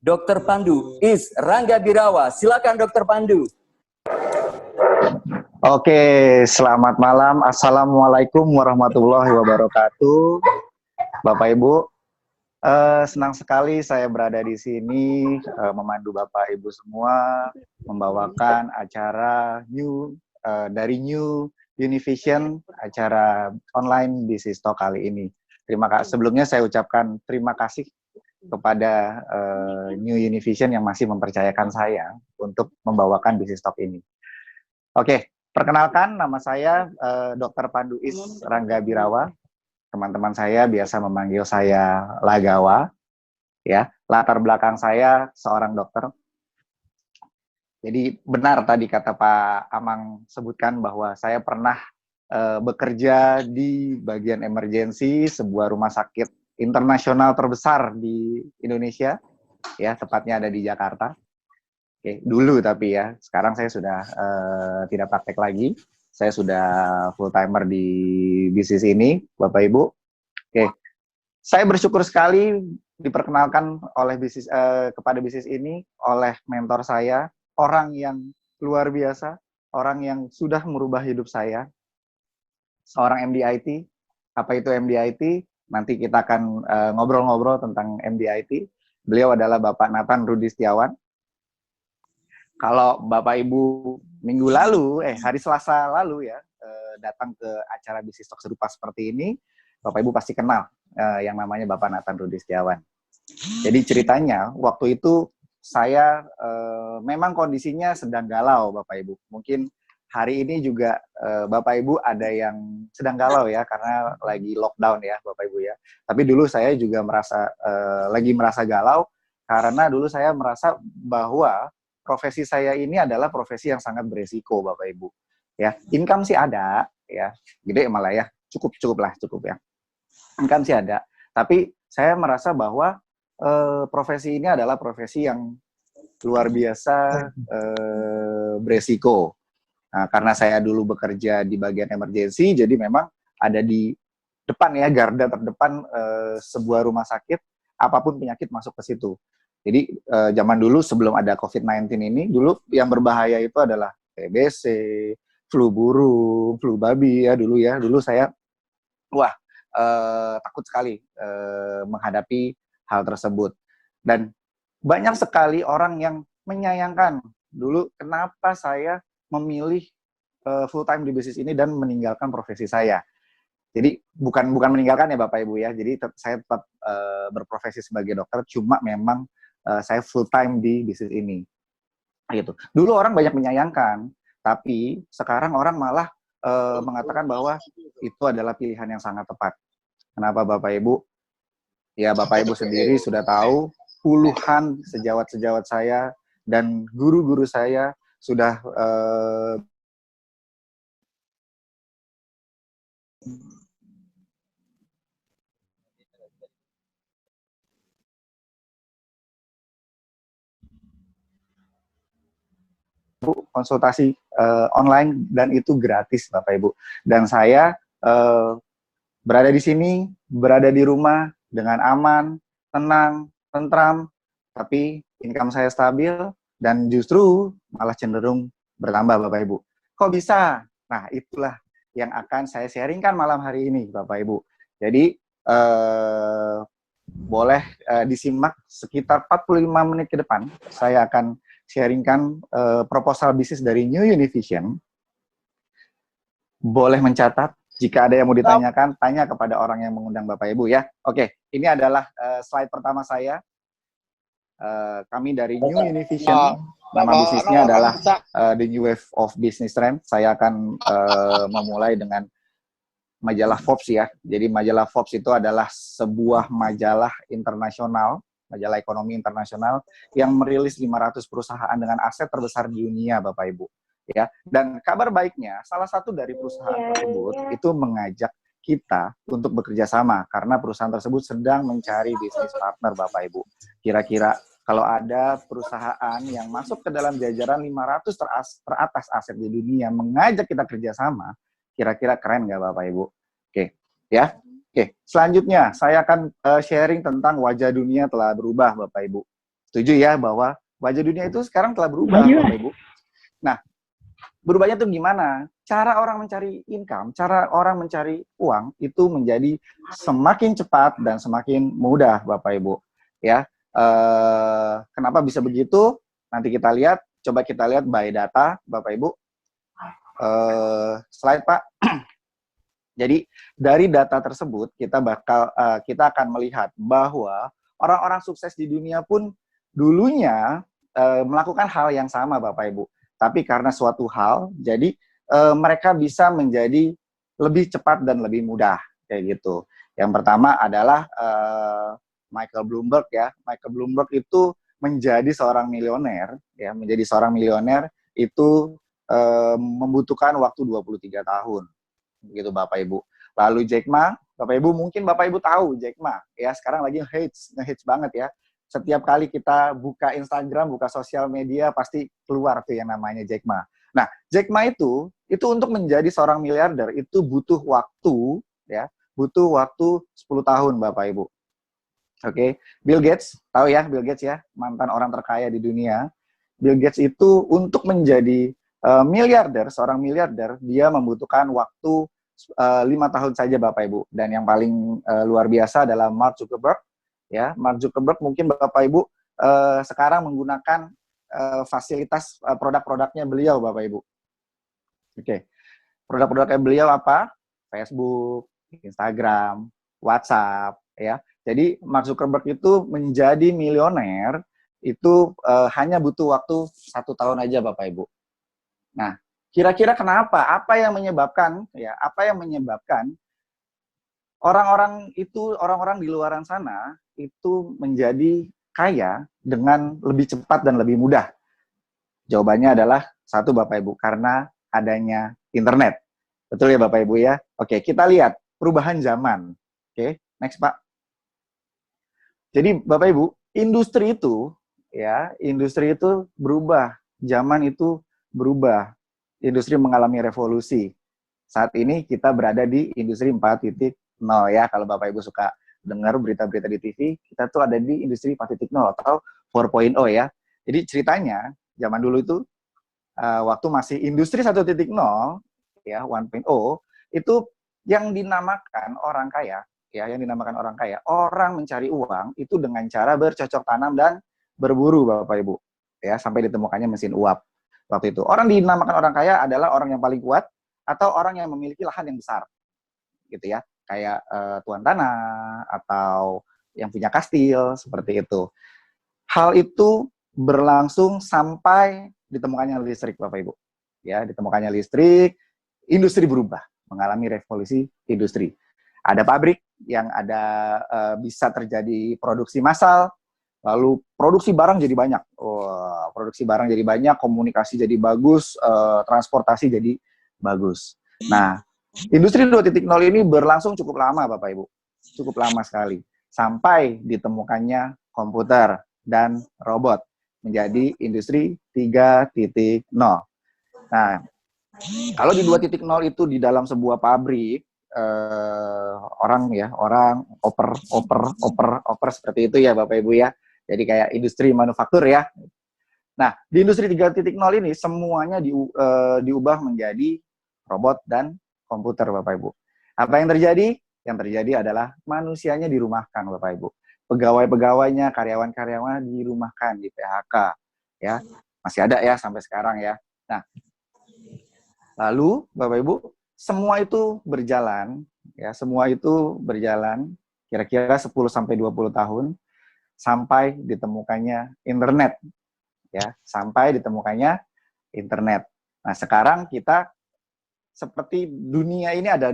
Dr. Pandu is Rangga Birawa. Silakan Dr. Pandu. Oke, selamat malam. Assalamualaikum warahmatullahi wabarakatuh. Bapak Ibu, senang sekali saya berada di sini memandu Bapak Ibu semua membawakan acara dari New Univision, acara online Business Talk kali ini. Sebelumnya saya ucapkan terima kasih kepada New Univision yang masih mempercayakan saya untuk membawakan Business Talk ini. Oke, perkenalkan nama saya Dr. Pandu Is Rangga Birawa. Teman-teman saya biasa memanggil saya Lagawa. Ya, latar belakang saya seorang dokter. Jadi benar tadi kata Pak Amang sebutkan bahwa saya pernah bekerja di bagian emergensi sebuah rumah sakit internasional terbesar di Indonesia, ya tepatnya ada di Jakarta. Oke, dulu tapi ya, sekarang saya sudah tidak praktek lagi. Saya sudah full timer di bisnis ini, Bapak Ibu. Oke, saya bersyukur sekali diperkenalkan oleh kepada bisnis ini oleh mentor saya, orang yang luar biasa, orang yang sudah merubah hidup saya, seorang MD-IT. Apa itu MD-IT? Nanti kita akan ngobrol-ngobrol tentang MD-IT. Beliau adalah Bapak Nathan Rudi Setiawan. Kalau Bapak Ibu minggu lalu, hari Selasa lalu ya, datang ke acara bisnis talk serupa seperti ini, Bapak Ibu pasti kenal yang namanya Bapak Nathan Rudi Setiawan. Jadi ceritanya, waktu itu saya memang kondisinya sedang galau Bapak Ibu. Mungkin hari ini juga Bapak Ibu ada yang sedang galau ya, karena lagi lockdown ya Bapak Ibu ya. Tapi dulu saya juga lagi merasa galau, karena dulu saya merasa bahwa profesi saya ini adalah profesi yang sangat beresiko Bapak Ibu. Ya, income sih ada ya, gede malah ya, cukup ya. Income sih ada, tapi saya merasa bahwa profesi ini adalah profesi yang luar biasa beresiko. Nah, karena saya dulu bekerja di bagian emergensi, jadi memang ada di depan ya, garda terdepan sebuah rumah sakit, apapun penyakit masuk ke situ. Jadi zaman dulu sebelum ada COVID-19 ini, dulu yang berbahaya itu adalah TBC, flu burung, flu babi ya dulu ya. Dulu saya takut sekali menghadapi hal tersebut. Dan banyak sekali orang yang menyayangkan dulu kenapa saya memilih full time di bisnis ini dan meninggalkan profesi saya. Jadi bukan meninggalkan ya Bapak Ibu ya. Jadi saya tetap berprofesi sebagai dokter, cuma memang saya full time di bisnis ini. Gitu. Dulu orang banyak menyayangkan, tapi sekarang orang malah mengatakan bahwa itu adalah pilihan yang sangat tepat. Kenapa Bapak Ibu? Ya Bapak Ibu sendiri sudah tahu, puluhan sejawat-sejawat saya dan guru-guru saya sudah konsultasi online dan itu gratis Bapak Ibu. Dan saya berada di sini, berada di rumah dengan aman, tenang, tentram, tapi income saya stabil dan justru malah cenderung bertambah Bapak Ibu. Kok bisa? Nah, itulah yang akan saya sharingkan malam hari ini Bapak Ibu. Jadi boleh disimak sekitar 45 menit ke depan. Saya akan sharingkan proposal bisnis dari New Univision. Boleh mencatat. Jika ada yang mau ditanyakan, tanya kepada orang yang mengundang Bapak Ibu ya. Oke, ini adalah slide pertama saya. Kami dari New Univision, nama bisnisnya adalah The New Wave of Business Trend. Saya akan memulai dengan majalah Forbes ya. Jadi majalah Forbes itu adalah sebuah majalah internasional, majalah ekonomi internasional yang merilis 500 perusahaan dengan aset terbesar di dunia Bapak Ibu. Ya, dan kabar baiknya salah satu dari perusahaan tersebut itu mengajak kita untuk bekerja sama karena perusahaan tersebut sedang mencari bisnis partner Bapak Ibu. Kira-kira kalau ada perusahaan yang masuk ke dalam jajaran 500 teratas aset di dunia mengajak kita kerjasama, kira-kira keren nggak Bapak Ibu? Oke, ya. Oke, selanjutnya saya akan sharing tentang wajah dunia telah berubah Bapak Ibu. Setuju ya bahwa wajah dunia itu sekarang telah berubah, Bapak Ibu. Nah, berubahnya tuh gimana? Cara orang mencari income, cara orang mencari uang itu menjadi semakin cepat dan semakin mudah, Bapak Ibu. Ya, kenapa bisa begitu? Nanti kita lihat. Coba kita lihat by data, Bapak Ibu. Slide Pak. Jadi dari data tersebut kita akan melihat bahwa orang-orang sukses di dunia pun dulunya melakukan hal yang sama, Bapak Ibu. Tapi karena suatu hal, jadi mereka bisa menjadi lebih cepat dan lebih mudah, kayak gitu. Yang pertama adalah Michael Bloomberg ya. Michael Bloomberg itu menjadi seorang milioner, ya, menjadi seorang milioner itu membutuhkan waktu 23 tahun. Begitu Bapak Ibu. Lalu Jack Ma, Bapak Ibu mungkin Bapak Ibu tahu Jack Ma, ya sekarang lagi ngehits banget ya. Setiap kali kita buka Instagram, buka sosial media pasti keluar tuh yang namanya Jack Ma. Nah, Jack Ma itu untuk menjadi seorang miliarder itu butuh waktu ya, butuh waktu 10 tahun Bapak Ibu. Oke, Bill Gates, tahu ya Bill Gates ya, mantan orang terkaya di dunia. Bill Gates itu untuk menjadi miliarder, seorang miliarder, dia membutuhkan waktu 5 tahun saja Bapak Ibu. Dan yang paling luar biasa adalah Mark Zuckerberg. Ya, Mark Zuckerberg mungkin Bapak Ibu sekarang menggunakan fasilitas produk-produknya beliau Bapak Ibu. Oke, produk-produknya beliau apa? Facebook, Instagram, WhatsApp, ya. Jadi Mark Zuckerberg itu menjadi milioner itu hanya butuh waktu 1 tahun aja Bapak Ibu. Nah, kira-kira kenapa? Apa yang menyebabkan ya? Apa yang menyebabkan orang-orang di luaran sana itu menjadi kaya dengan lebih cepat dan lebih mudah? Jawabannya adalah satu Bapak Ibu, karena adanya internet. Betul ya Bapak Ibu ya? Oke, kita lihat perubahan zaman. Oke, next Pak. Jadi Bapak Ibu, industri itu berubah. Zaman itu berubah. Industri mengalami revolusi. Saat ini kita berada di industri 4.0 ya. Kalau Bapak Ibu suka dengar berita-berita di TV, kita tuh ada di industri 4.0 atau 4.0 ya. Jadi ceritanya zaman dulu itu waktu masih industri 1.0 ya, 1.0 itu yang dinamakan orang kaya ya, orang mencari uang itu dengan cara bercocok tanam dan berburu Bapak Ibu. Ya, sampai ditemukannya mesin uap. Waktu itu orang dinamakan orang kaya adalah orang yang paling kuat atau orang yang memiliki lahan yang besar, gitu ya, kayak tuan tanah atau yang punya kastil seperti itu. Hal itu berlangsung sampai ditemukannya listrik, Bapak Ibu. Ya, ditemukannya listrik, industri berubah, mengalami revolusi industri. Ada pabrik yang bisa terjadi produksi massal. Lalu produksi barang jadi banyak, komunikasi jadi bagus, transportasi jadi bagus. Nah, industri 2.0 ini berlangsung cukup lama Bapak Ibu, cukup lama sekali, sampai ditemukannya komputer dan robot menjadi industri 3.0. Nah, kalau di 2.0 itu di dalam sebuah pabrik, orang oper seperti itu ya Bapak Ibu ya. Jadi kayak industri manufaktur ya. Nah, di industri 3.0 ini semuanya diubah menjadi robot dan komputer Bapak Ibu. Apa yang terjadi? Yang terjadi adalah manusianya dirumahkan Bapak Ibu. Pegawai-pegawainya, karyawan-karyawan dirumahkan, di PHK ya. Masih ada ya sampai sekarang ya. Nah, lalu Bapak Ibu, semua itu berjalan ya, kira-kira 10 sampai 20 tahun sampai ditemukannya internet ya, Nah, sekarang kita seperti dunia ini ada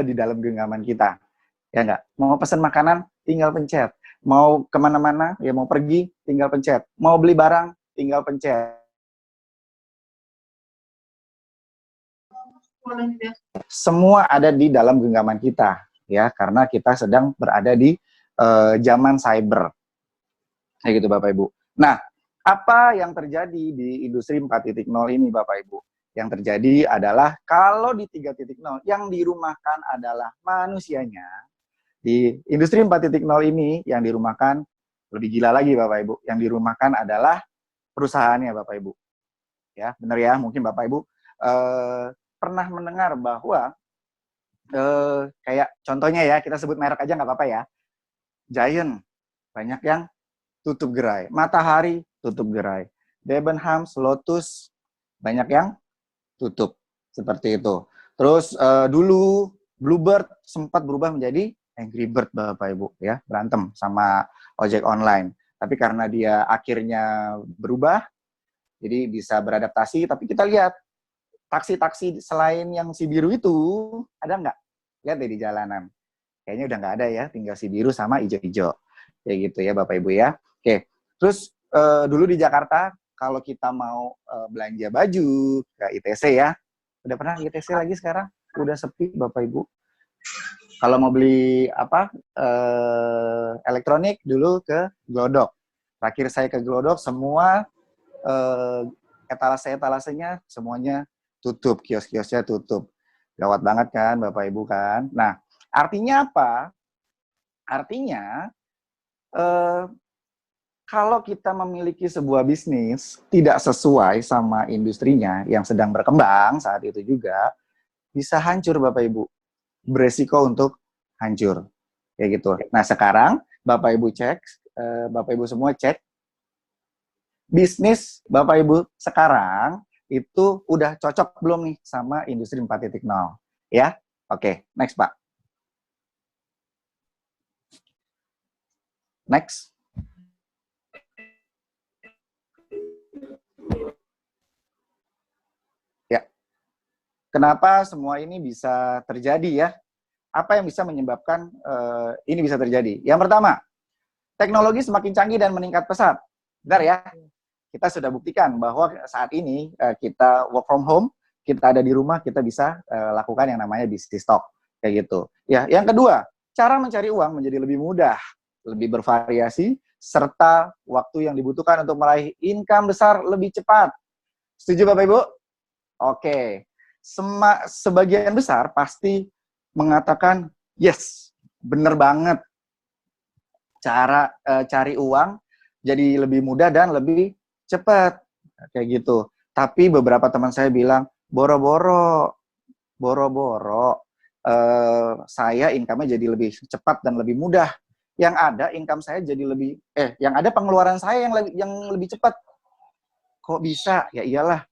di dalam genggaman kita. Ya enggak? Mau pesan makanan tinggal pencet. Mau kemana-mana, ya mau pergi tinggal pencet. Mau beli barang tinggal pencet. Semua ada di dalam genggaman kita ya, karena kita sedang berada di zaman cyber. Kayak gitu Bapak Ibu. Nah, apa yang terjadi di industri 4.0 ini Bapak Ibu? Yang terjadi adalah kalau di 3.0 yang dirumahkan adalah manusianya. Di industri 4.0 ini yang dirumahkan Lebih gila lagi Bapak Ibu, yang dirumahkan adalah perusahaannya Bapak Ibu. Ya, benar ya, mungkin Bapak Ibu pernah mendengar bahwa kayak contohnya ya, kita sebut merek aja nggak apa-apa ya. Giant, banyak yang tutup gerai. Matahari, tutup gerai. Debenhams, Lotus, banyak yang tutup. Seperti itu. Terus dulu Bluebird sempat berubah menjadi Angry Bird Bapak Ibu ya, berantem sama ojek online. Tapi karena dia akhirnya berubah, jadi bisa beradaptasi. Tapi kita lihat taksi-taksi selain yang si biru itu ada nggak? Lihat deh di jalanan. Kayaknya udah nggak ada ya, tinggal si biru sama hijau-hijau. Kayak gitu ya Bapak Ibu ya. Oke, terus dulu di Jakarta kalau kita mau belanja baju ke ITC ya, udah pernah ITC lagi sekarang? Udah sepi Bapak Ibu. Kalau mau beli apa elektronik dulu ke Glodok. Terakhir saya ke Glodok, semua etalase-etalasenya semuanya tutup, kios-kiosnya tutup. Gawat banget kan Bapak Ibu kan. Nah, artinya apa? Artinya kalau kita memiliki sebuah bisnis tidak sesuai sama industrinya yang sedang berkembang saat itu juga, bisa hancur Bapak Ibu. Beresiko untuk hancur. Kayak gitu. Nah, sekarang Bapak Ibu cek, Bapak Ibu semua cek, bisnis Bapak Ibu sekarang itu udah cocok belum nih sama industri 4.0? Ya? Oke, next Pak. Next. Ya. Kenapa semua ini bisa terjadi ya? Apa yang bisa menyebabkan ini bisa terjadi? Yang pertama, teknologi semakin canggih dan meningkat pesat. Benar ya? Kita sudah buktikan bahwa saat ini kita work from home, kita ada di rumah, kita bisa lakukan yang namanya bisnis stock. Kayak gitu. Ya, yang kedua, cara mencari uang menjadi lebih mudah, lebih bervariasi, serta waktu yang dibutuhkan untuk meraih income besar lebih cepat. Setuju Bapak Ibu? Oke. Sebagian besar pasti mengatakan, yes, bener banget. Cara cari uang jadi lebih mudah dan lebih cepat. Kayak gitu. Tapi beberapa teman saya bilang, boro-boro. Saya income-nya jadi lebih cepat dan lebih mudah. Yang ada income saya jadi lebih, yang ada pengeluaran saya yang lebih cepat. Kok bisa? Ya iyalah.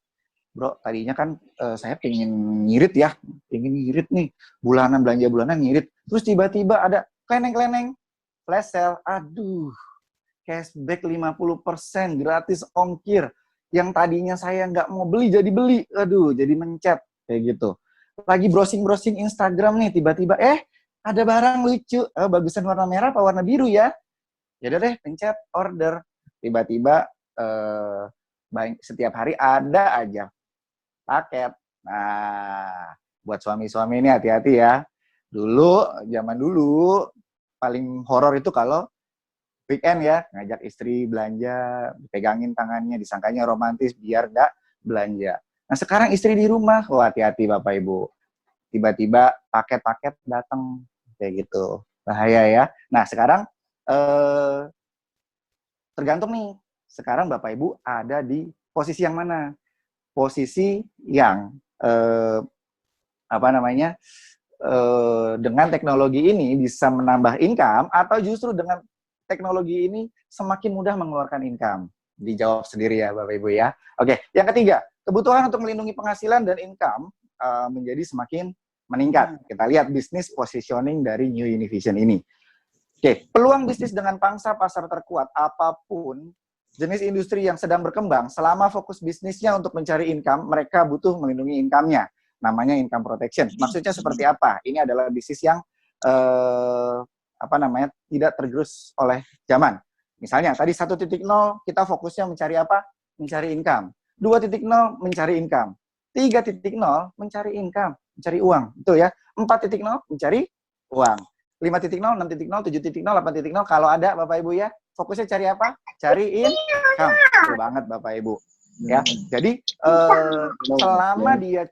Bro, tadinya kan saya pengen ngirit ya, pengen ngirit nih, bulanan belanja bulanan ngirit, terus tiba-tiba ada kleneng-kleneng, flash sale, aduh, cashback 50%, gratis ongkir, yang tadinya saya nggak mau beli jadi beli, aduh, jadi mencet, kayak gitu. Lagi browsing-browsing Instagram nih, tiba-tiba, ada barang lucu, bagusan warna merah apa warna biru ya? Yaudah deh, pencet, order, tiba-tiba setiap hari ada aja paket. Nah, buat suami-suami ini hati-hati ya. Zaman dulu, paling horor itu kalau weekend ya, ngajak istri belanja, pegangin tangannya, disangkanya romantis biar nggak belanja. Nah, sekarang istri di rumah, hati-hati Bapak Ibu. Tiba-tiba paket-paket datang, kayak gitu. Bahaya ya. Nah, sekarang tergantung nih, sekarang Bapak Ibu ada di posisi yang mana? Posisi yang dengan teknologi ini bisa menambah income atau justru dengan teknologi ini semakin mudah mengeluarkan income? Dijawab sendiri ya Bapak Ibu ya. Oke, yang ketiga, kebutuhan untuk melindungi penghasilan dan income menjadi semakin meningkat. Kita lihat bisnis positioning dari New Univision ini. Oke, peluang bisnis dengan pangsa pasar terkuat apapun jenis industri yang sedang berkembang, selama fokus bisnisnya untuk mencari income, mereka butuh melindungi income-nya. Namanya income protection. Maksudnya seperti apa? Ini adalah bisnis yang tidak tergerus oleh zaman. Misalnya, tadi 1.0 kita fokusnya mencari apa? Mencari income. 2.0 mencari income. 3.0 mencari income, mencari uang. Itu ya. 4.0 mencari uang. 5.0, 6.0, 7.0, 8.0 kalau ada Bapak Ibu ya. Fokusnya cari apa? Cari income. Betul banget Bapak Ibu. Ya. Jadi selama dia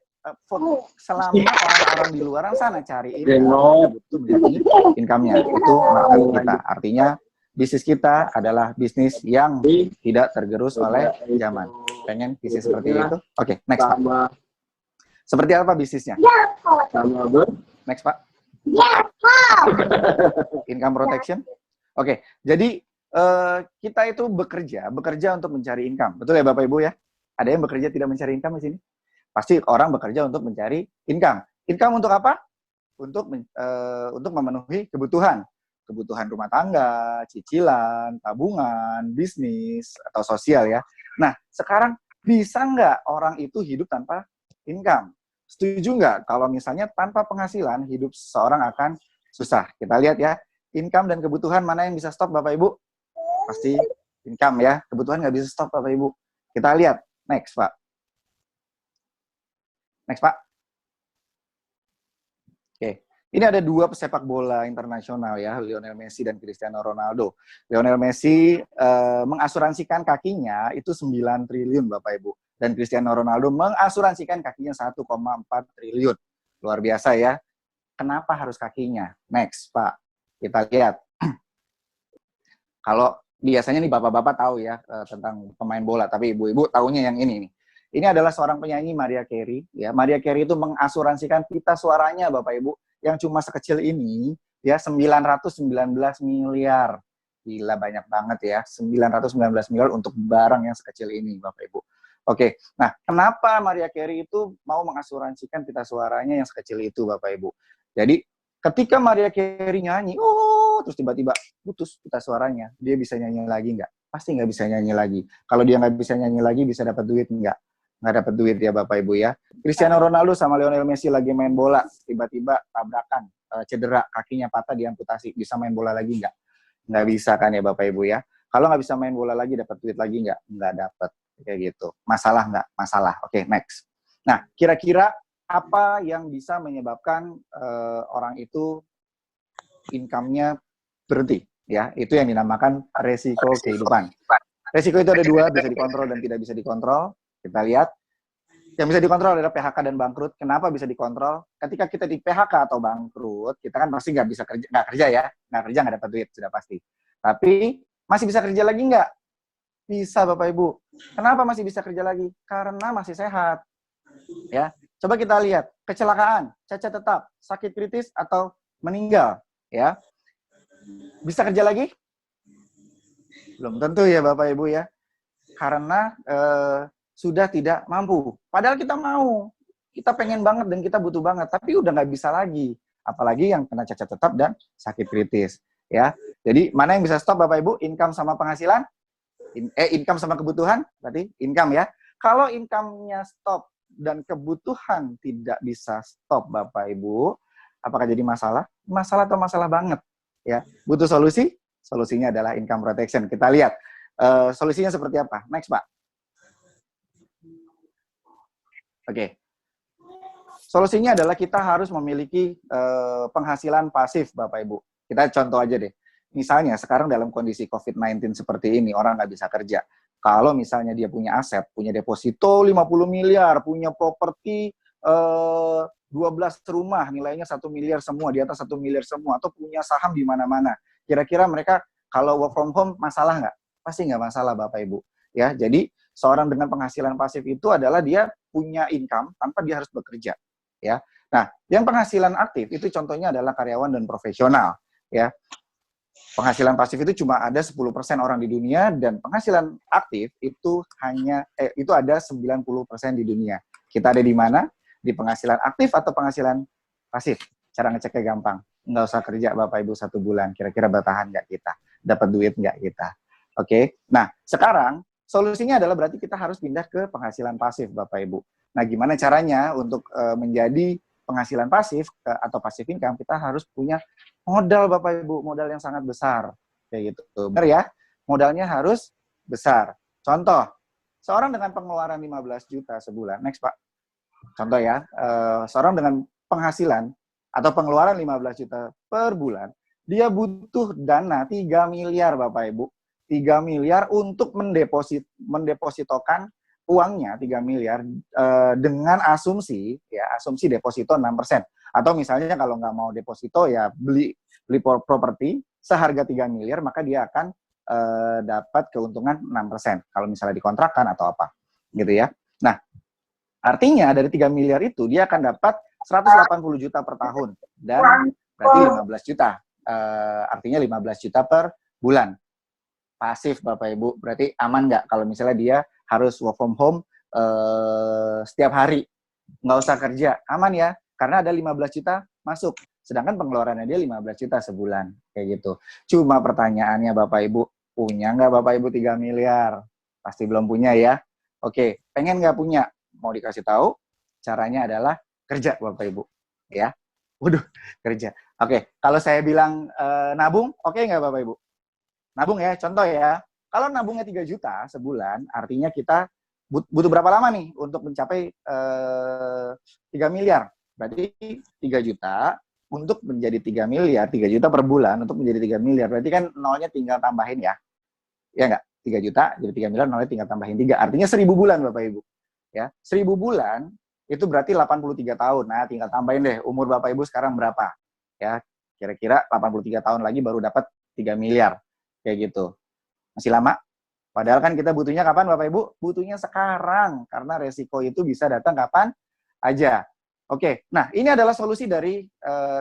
selama orang-orang di luar sana cari income, butuh menjadi income-nya. Itu market kita. Artinya bisnis kita adalah bisnis yang tidak tergerus oleh zaman. Pengen bisnis seperti itu? Oke, next Pak. Seperti apa bisnisnya? Next Pak. Income protection. Oke, jadi kita itu bekerja untuk mencari income. Betul ya Bapak Ibu ya? Ada yang bekerja tidak mencari income di sini? Pasti orang bekerja untuk mencari income. Income untuk apa? Untuk memenuhi kebutuhan rumah tangga, cicilan, tabungan, bisnis, atau sosial ya. Nah, sekarang bisa nggak orang itu hidup tanpa income? Setuju nggak kalau misalnya tanpa penghasilan hidup seseorang akan susah? Kita lihat ya, income dan kebutuhan mana yang bisa stop Bapak Ibu? Pasti income ya, kebutuhan nggak bisa stop Bapak Ibu. Kita lihat, next Pak. Next Pak. Oke, ini ada dua pesepak bola internasional ya, Lionel Messi dan Cristiano Ronaldo. Lionel Messi mengasuransikan kakinya itu 9 triliun Bapak Ibu. Dan Cristiano Ronaldo mengasuransikan kakinya 1,4 triliun. Luar biasa ya. Kenapa harus kakinya? Next Pak, kita lihat. Kalau biasanya nih bapak-bapak tahu ya tentang pemain bola, tapi ibu-ibu taunya yang ini nih. Ini adalah seorang penyanyi Mariah Carey ya. Mariah Carey itu mengasuransikan pita suaranya Bapak Ibu yang cuma sekecil ini ya 919 miliar. Gila banyak banget ya. 919 miliar untuk barang yang sekecil ini Bapak Ibu. Oke. Nah, kenapa Mariah Carey itu mau mengasuransikan pita suaranya yang sekecil itu Bapak Ibu? Jadi ketika Mariah Carey nyanyi, terus tiba-tiba putus pita suaranya, dia bisa nyanyi lagi nggak? Pasti nggak bisa nyanyi lagi. Kalau dia nggak bisa nyanyi lagi, bisa dapat duit nggak? Nggak dapat duit ya Bapak Ibu ya. Cristiano Ronaldo sama Lionel Messi lagi main bola, tiba-tiba tabrakan, cedera, kakinya patah, diamputasi. Bisa main bola lagi nggak? Nggak bisa kan ya Bapak Ibu ya. Kalau nggak bisa main bola lagi, dapat duit lagi nggak? Nggak dapat. Kayak gitu. Masalah nggak? Masalah. Oke, next. Nah, kira-kira apa yang bisa menyebabkan orang itu income-nya berhenti? Ya, itu yang dinamakan resiko kehidupan. Resiko itu ada dua, bisa dikontrol dan tidak bisa dikontrol. Kita lihat, yang bisa dikontrol adalah PHK dan bangkrut. Kenapa bisa dikontrol? Ketika kita di PHK atau bangkrut, kita kan pasti nggak bisa kerja, nggak kerja ya, nggak dapat duit sudah pasti. Tapi masih bisa kerja lagi nggak? Bisa Bapak Ibu. Kenapa masih bisa kerja lagi? Karena masih sehat. Ya, coba kita lihat kecelakaan, cacat tetap, sakit kritis atau meninggal. Ya, bisa kerja lagi? Belum tentu ya Bapak Ibu ya. Karena sudah tidak mampu. Padahal kita mau, kita pengen banget dan kita butuh banget, tapi udah nggak bisa lagi. Apalagi yang kena cacat tetap dan sakit kritis. Ya, jadi mana yang bisa stop Bapak Ibu? Income sama penghasilan? Income sama kebutuhan? Berarti income ya. Kalau income-nya stop dan kebutuhan tidak bisa stop Bapak Ibu, apakah jadi masalah? Masalah atau masalah banget? Ya, butuh solusi? Solusinya adalah income protection. Kita lihat solusinya seperti apa. Next Pak. Oke. Solusinya adalah kita harus memiliki penghasilan pasif, Bapak Ibu. Kita contoh aja deh. Misalnya sekarang dalam kondisi COVID-19 seperti ini, orang nggak bisa kerja. Kalau misalnya dia punya aset, punya deposito 50 miliar, punya properti 12 rumah, nilainya 1 miliar semua, di atas 1 miliar semua, atau punya saham di mana-mana. Kira-kira mereka kalau work from home masalah nggak? Pasti nggak masalah, Bapak Ibu. Ya, jadi seorang dengan penghasilan pasif itu adalah dia punya income tanpa dia harus bekerja. Ya, nah, yang penghasilan aktif itu contohnya adalah karyawan dan profesional. Ya, penghasilan pasif itu cuma ada 10% orang di dunia dan penghasilan aktif itu hanya itu ada 90% di dunia. Kita ada di mana? Di penghasilan aktif atau penghasilan pasif? Cara ngeceknya gampang. Nggak usah kerja Bapak Ibu 1 bulan. Kira-kira bertahan nggak kita? Dapat duit nggak kita? Oke. Nah, sekarang solusinya adalah berarti kita harus pindah ke penghasilan pasif Bapak Ibu. Nah, gimana caranya untuk menjadi penghasilan pasif atau passive income? Kita harus punya modal Bapak Ibu, modal yang sangat besar. Kayak gitu. Benar ya? Modalnya harus besar. Contoh, seorang dengan pengeluaran 15 juta sebulan. Next Pak. Contoh ya, seorang dengan penghasilan atau pengeluaran 15 juta per bulan, dia butuh dana 3 miliar Bapak Ibu. 3 miliar untuk mendepositokan uangnya 3 miliar dengan asumsi deposito 6%. Atau misalnya kalau nggak mau deposito ya beli properti seharga 3 miliar, maka dia akan dapat keuntungan 6% kalau misalnya dikontrakkan atau apa gitu ya. Nah, artinya dari 3 miliar itu dia akan dapat 180 juta per tahun dan berarti 15 juta. Artinya 15 juta per bulan. Pasif Bapak Ibu, berarti aman nggak kalau misalnya dia harus work from home setiap hari, nggak usah kerja, aman ya, karena ada 15 juta masuk, sedangkan pengeluarannya dia 15 juta sebulan, kayak gitu. Cuma pertanyaannya Bapak Ibu, punya nggak Bapak Ibu 3 miliar? Pasti belum punya ya. Oke, pengen nggak punya? Mau dikasih tahu, caranya adalah kerja Bapak Ibu, ya. Waduh, kerja. Oke, kalau saya bilang nabung, oke nggak Bapak Ibu? Nabung ya, contoh ya. Kalau nabungnya 3 juta sebulan, artinya kita butuh berapa lama nih untuk mencapai 3 miliar? Berarti 3 juta untuk menjadi 3 miliar, 3 juta per bulan untuk menjadi 3 miliar. Berarti kan nolnya tinggal tambahin ya. Ya nggak? 3 juta jadi 3 miliar, nolnya tinggal tambahin 3. Artinya 1000 bulan Bapak Ibu. Ya, 1000 bulan itu berarti 83 tahun. Nah, tinggal tambahin deh umur Bapak Ibu sekarang berapa. Ya, kira-kira 83 tahun lagi baru dapat 3 miliar. Kayak gitu. Masih lama? Padahal kan kita butuhnya kapan Bapak Ibu? Butuhnya sekarang. Karena resiko itu bisa datang kapan aja. Oke, nah ini adalah solusi dari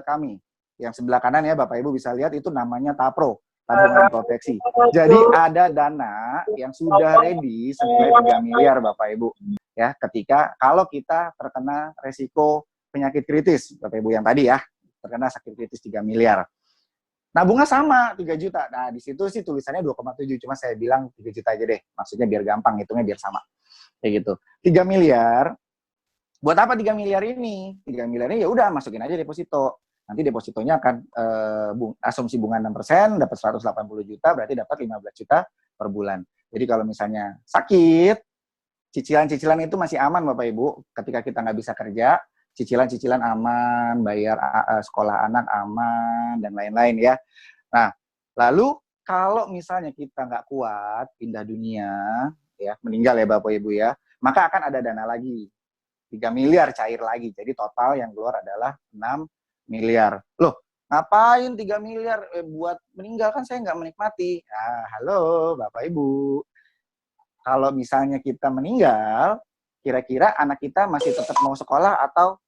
kami. Yang sebelah kanan ya Bapak Ibu bisa lihat itu namanya TAPRO, tabungan proteksi. Jadi ada dana yang sudah ready senilai 3 miliar Bapak Ibu. Ya, ketika kalau kita terkena resiko penyakit kritis, Bapak Ibu yang tadi ya, terkena sakit kritis 3 miliar. Nabungnya sama 3 juta. Nah, di situ sih tulisannya 2,7, cuma saya bilang 3 juta aja deh. Maksudnya biar gampang, hitungnya biar sama. Kayak gitu. 3 miliar. Buat apa 3 miliar ini? 3 miliar ini ya udah masukin aja deposito. Nanti depositonya akan asumsi bunga 6%, dapat 180 juta, berarti dapat 15 juta per bulan. Jadi kalau misalnya sakit, cicilan-cicilan itu masih aman Bapak Ibu. Ketika kita nggak bisa kerja, cicilan-cicilan aman, bayar sekolah anak aman, dan lain-lain ya. Nah, lalu kalau misalnya kita nggak kuat, pindah dunia, ya meninggal ya Bapak Ibu ya, maka akan ada dana lagi. 3 miliar cair lagi. Jadi total yang keluar adalah 6 miliar. Loh, ngapain 3 miliar buat meninggal? Kan saya nggak menikmati. Ah, halo Bapak Ibu. Kalau misalnya kita meninggal, kira-kira anak kita masih tetap mau sekolah atau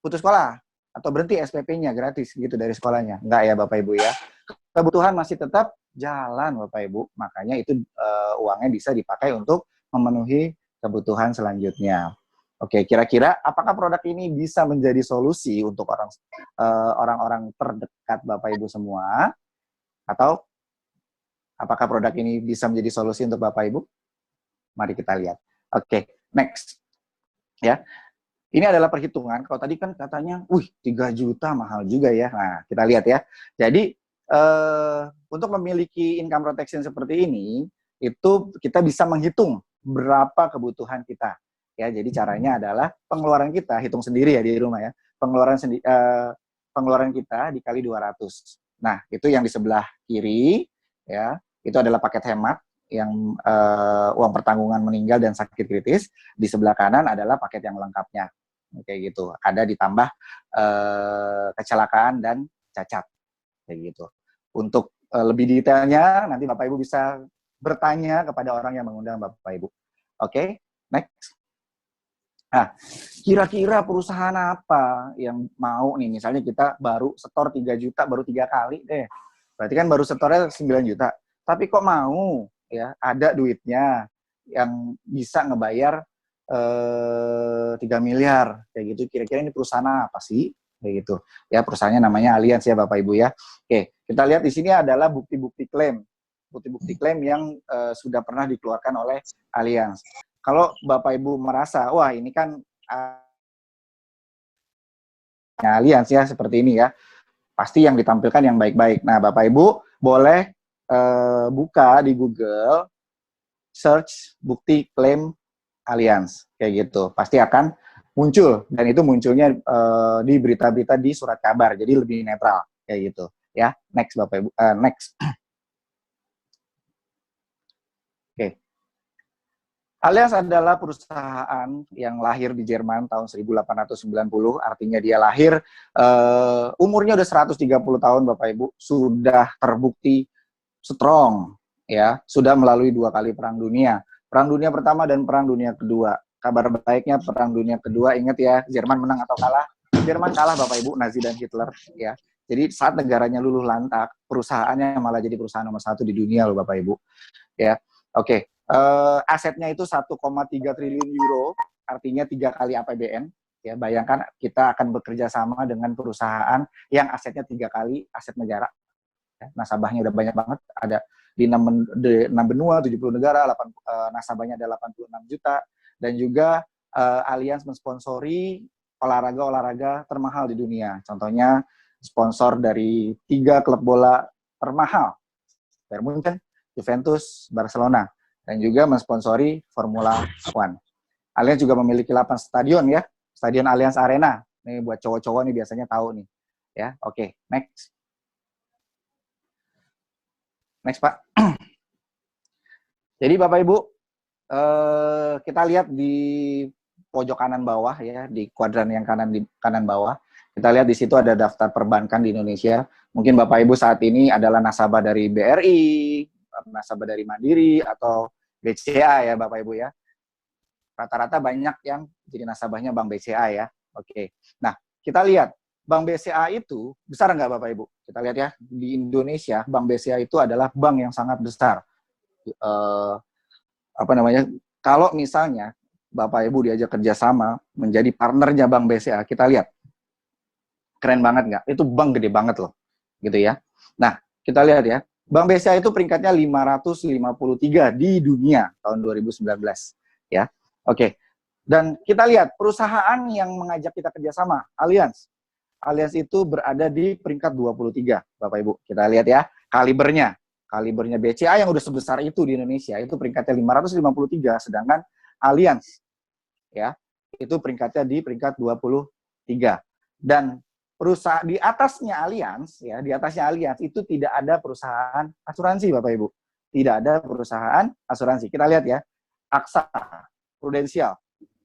putus sekolah? Atau berhenti SPP-nya gratis gitu dari sekolahnya? Enggak ya Bapak Ibu ya. Kebutuhan masih tetap jalan Bapak Ibu. Makanya itu uangnya bisa dipakai untuk memenuhi kebutuhan selanjutnya. Oke, kira-kira apakah produk ini bisa menjadi solusi untuk orang-orang terdekat Bapak Ibu semua? Atau apakah produk ini bisa menjadi solusi untuk Bapak Ibu? Mari kita lihat. Oke, next. Ya. Ini adalah perhitungan. Kalau tadi kan katanya, 3 juta mahal juga ya. Nah, kita lihat ya. Jadi, untuk memiliki income protection seperti ini, itu kita bisa menghitung berapa kebutuhan kita. Ya, jadi caranya adalah pengeluaran kita, hitung sendiri ya di rumah ya. Pengeluaran kita dikali 200. Nah, itu yang di sebelah kiri, ya, itu adalah paket hemat yang uang pertanggungan meninggal dan sakit kritis. Di sebelah kanan adalah paket yang lengkapnya. Kayak gitu. Ada ditambah kecelakaan dan cacat. Kayak gitu. Untuk lebih detailnya, nanti Bapak Ibu bisa bertanya kepada orang yang mengundang Bapak Ibu. Oke, next. Nah, kira-kira perusahaan apa yang mau nih, misalnya kita baru setor 3 juta, baru 3 kali deh. Berarti kan baru setornya 9 juta. Tapi kok mau, ya, ada duitnya yang bisa ngebayar 3 miliar, kayak gitu. Kira-kira ini perusahaan apa sih? Kayak gitu. Ya, perusahaannya namanya Allianz ya Bapak Ibu ya. Oke, kita lihat di sini adalah bukti-bukti klaim. Bukti-bukti klaim yang sudah pernah dikeluarkan oleh Allianz. Kalau Bapak Ibu merasa, wah ini kan Allianz ya seperti ini ya, pasti yang ditampilkan yang baik-baik. Nah Bapak Ibu boleh buka di Google, search bukti klaim Allianz, kayak gitu. Pasti akan muncul, dan itu munculnya di berita-berita di surat kabar, jadi lebih netral, kayak gitu. Ya, next Bapak Ibu, next. Oke. Allianz adalah perusahaan yang lahir di Jerman tahun 1890, artinya dia lahir umurnya udah 130 tahun Bapak Ibu, sudah terbukti strong ya, sudah melalui 2 kali perang dunia. Perang dunia pertama dan perang dunia kedua. Kabar baiknya perang dunia kedua, ingat ya, Jerman menang atau kalah? Jerman kalah Bapak Ibu, Nazi dan Hitler ya. Jadi saat negaranya luluh lantak, perusahaannya malah jadi perusahaan nomor 1 di dunia loh Bapak Ibu. Ya, oke. Asetnya itu 1,3 triliun euro, artinya 3 kali APBN. Ya, bayangkan kita akan bekerja sama dengan perusahaan yang asetnya 3 kali aset negara. Ya, nasabahnya udah banyak banget, ada di 6 benua, 70 negara, nasabahnya ada 86 juta, dan juga Allianz mensponsori olahraga-olahraga termahal di dunia. Contohnya sponsor dari 3 klub bola termahal, Bayern Munchen, Juventus, Barcelona, dan juga mensponsori Formula One. Allianz juga memiliki 8 stadion ya, Stadion Allianz Arena. Nih buat cowok-cowok nih biasanya tahu nih. Ya, oke, next. Next, Pak. Jadi Bapak Ibu, kita lihat di pojok kanan bawah ya, di kuadran yang kanan bawah. Kita lihat di situ ada daftar perbankan di Indonesia. Mungkin Bapak Ibu saat ini adalah nasabah dari BRI, nasabah dari Mandiri atau BCA ya Bapak Ibu ya. Rata-rata banyak yang jadi nasabahnya Bank BCA ya. Oke. Nah, kita lihat Bank BCA itu besar nggak Bapak Ibu? Kita lihat ya, di Indonesia Bank BCA itu adalah bank yang sangat besar. Kalau misalnya Bapak Ibu diajak kerjasama menjadi partnernya Bank BCA, kita lihat keren banget nggak? Itu bank gede banget loh, gitu ya. Nah, kita lihat ya, Bank BCA itu peringkatnya 553 di dunia tahun 2019, ya. Oke. Dan kita lihat perusahaan yang mengajak kita kerjasama, Allianz. Allianz itu berada di peringkat 23, Bapak Ibu. Kita lihat ya, kalibernya BCA yang udah sebesar itu di Indonesia, itu peringkatnya 553, sedangkan Allianz, ya, itu peringkatnya di peringkat 23. Dan perusahaan di atasnya Allianz, ya, di atasnya Allianz itu tidak ada perusahaan asuransi, Bapak Ibu. Tidak ada perusahaan asuransi. Kita lihat ya, AXA, Prudential,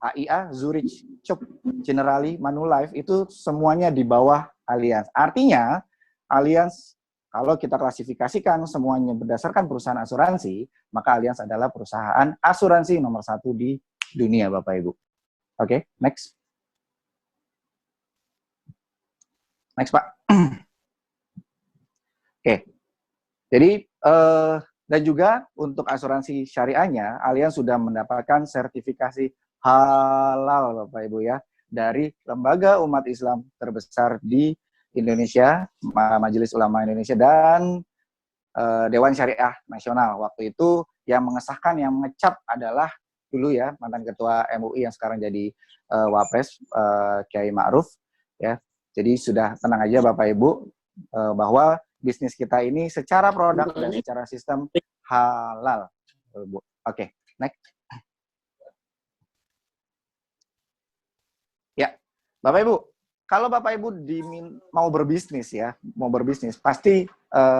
AIA, Zurich, Chubb, Generali, Manulife, itu semuanya di bawah Allianz. Artinya, Allianz, kalau kita klasifikasikan semuanya berdasarkan perusahaan asuransi, maka Allianz adalah perusahaan asuransi nomor 1 di dunia, Bapak Ibu. Oke, next. Next, Pak. Oke. Jadi, dan juga untuk asuransi syariahnya, Allianz sudah mendapatkan sertifikasi halal, Bapak Ibu ya, dari lembaga umat Islam terbesar di Indonesia, Majelis Ulama Indonesia, dan Dewan Syariah Nasional. Waktu itu yang mengesahkan, yang mengecap adalah dulu ya, mantan ketua MUI yang sekarang jadi Wapres, Kiai Ma'ruf ya. Jadi sudah tenang aja Bapak Ibu, bahwa bisnis kita ini secara produk dan secara sistem halal. Oke, next. Ya, Bapak Ibu, kalau Bapak Ibu mau berbisnis ya, pasti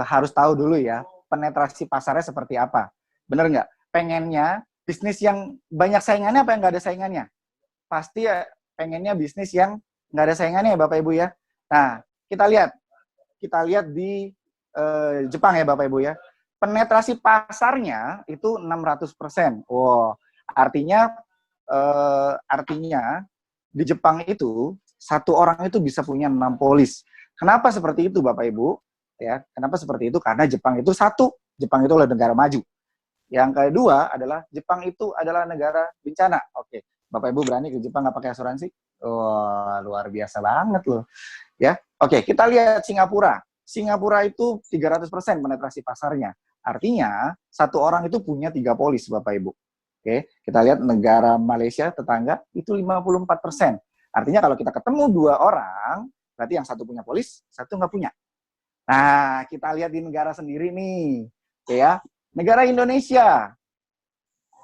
harus tahu dulu ya, penetrasi pasarnya seperti apa. Bener nggak? Pengennya bisnis yang banyak saingannya apa yang nggak ada saingannya? Pasti ya, pengennya bisnis yang nggak ada saingannya ya Bapak Ibu ya. Nah, kita lihat di Jepang ya Bapak Ibu ya. Penetrasi pasarnya itu 600%. Wow, artinya di Jepang itu satu orang itu bisa punya 6 polis. Kenapa seperti itu Bapak Ibu? Ya, kenapa seperti itu? Karena Jepang itu Jepang itu adalah negara maju. Yang kedua adalah Jepang itu adalah negara bencana. Oke, Bapak Ibu berani ke Jepang nggak pakai asuransi? Wah, luar biasa banget loh. Ya, oke, kita lihat Singapura. Singapura itu 300% penetrasi pasarnya. Artinya satu orang itu punya 3 polis, Bapak Ibu. Oke, kita lihat negara Malaysia tetangga itu 54%. Artinya kalau kita ketemu 2 orang, berarti yang satu punya polis, satu nggak punya. Nah, kita lihat di negara sendiri nih, ya. Negara Indonesia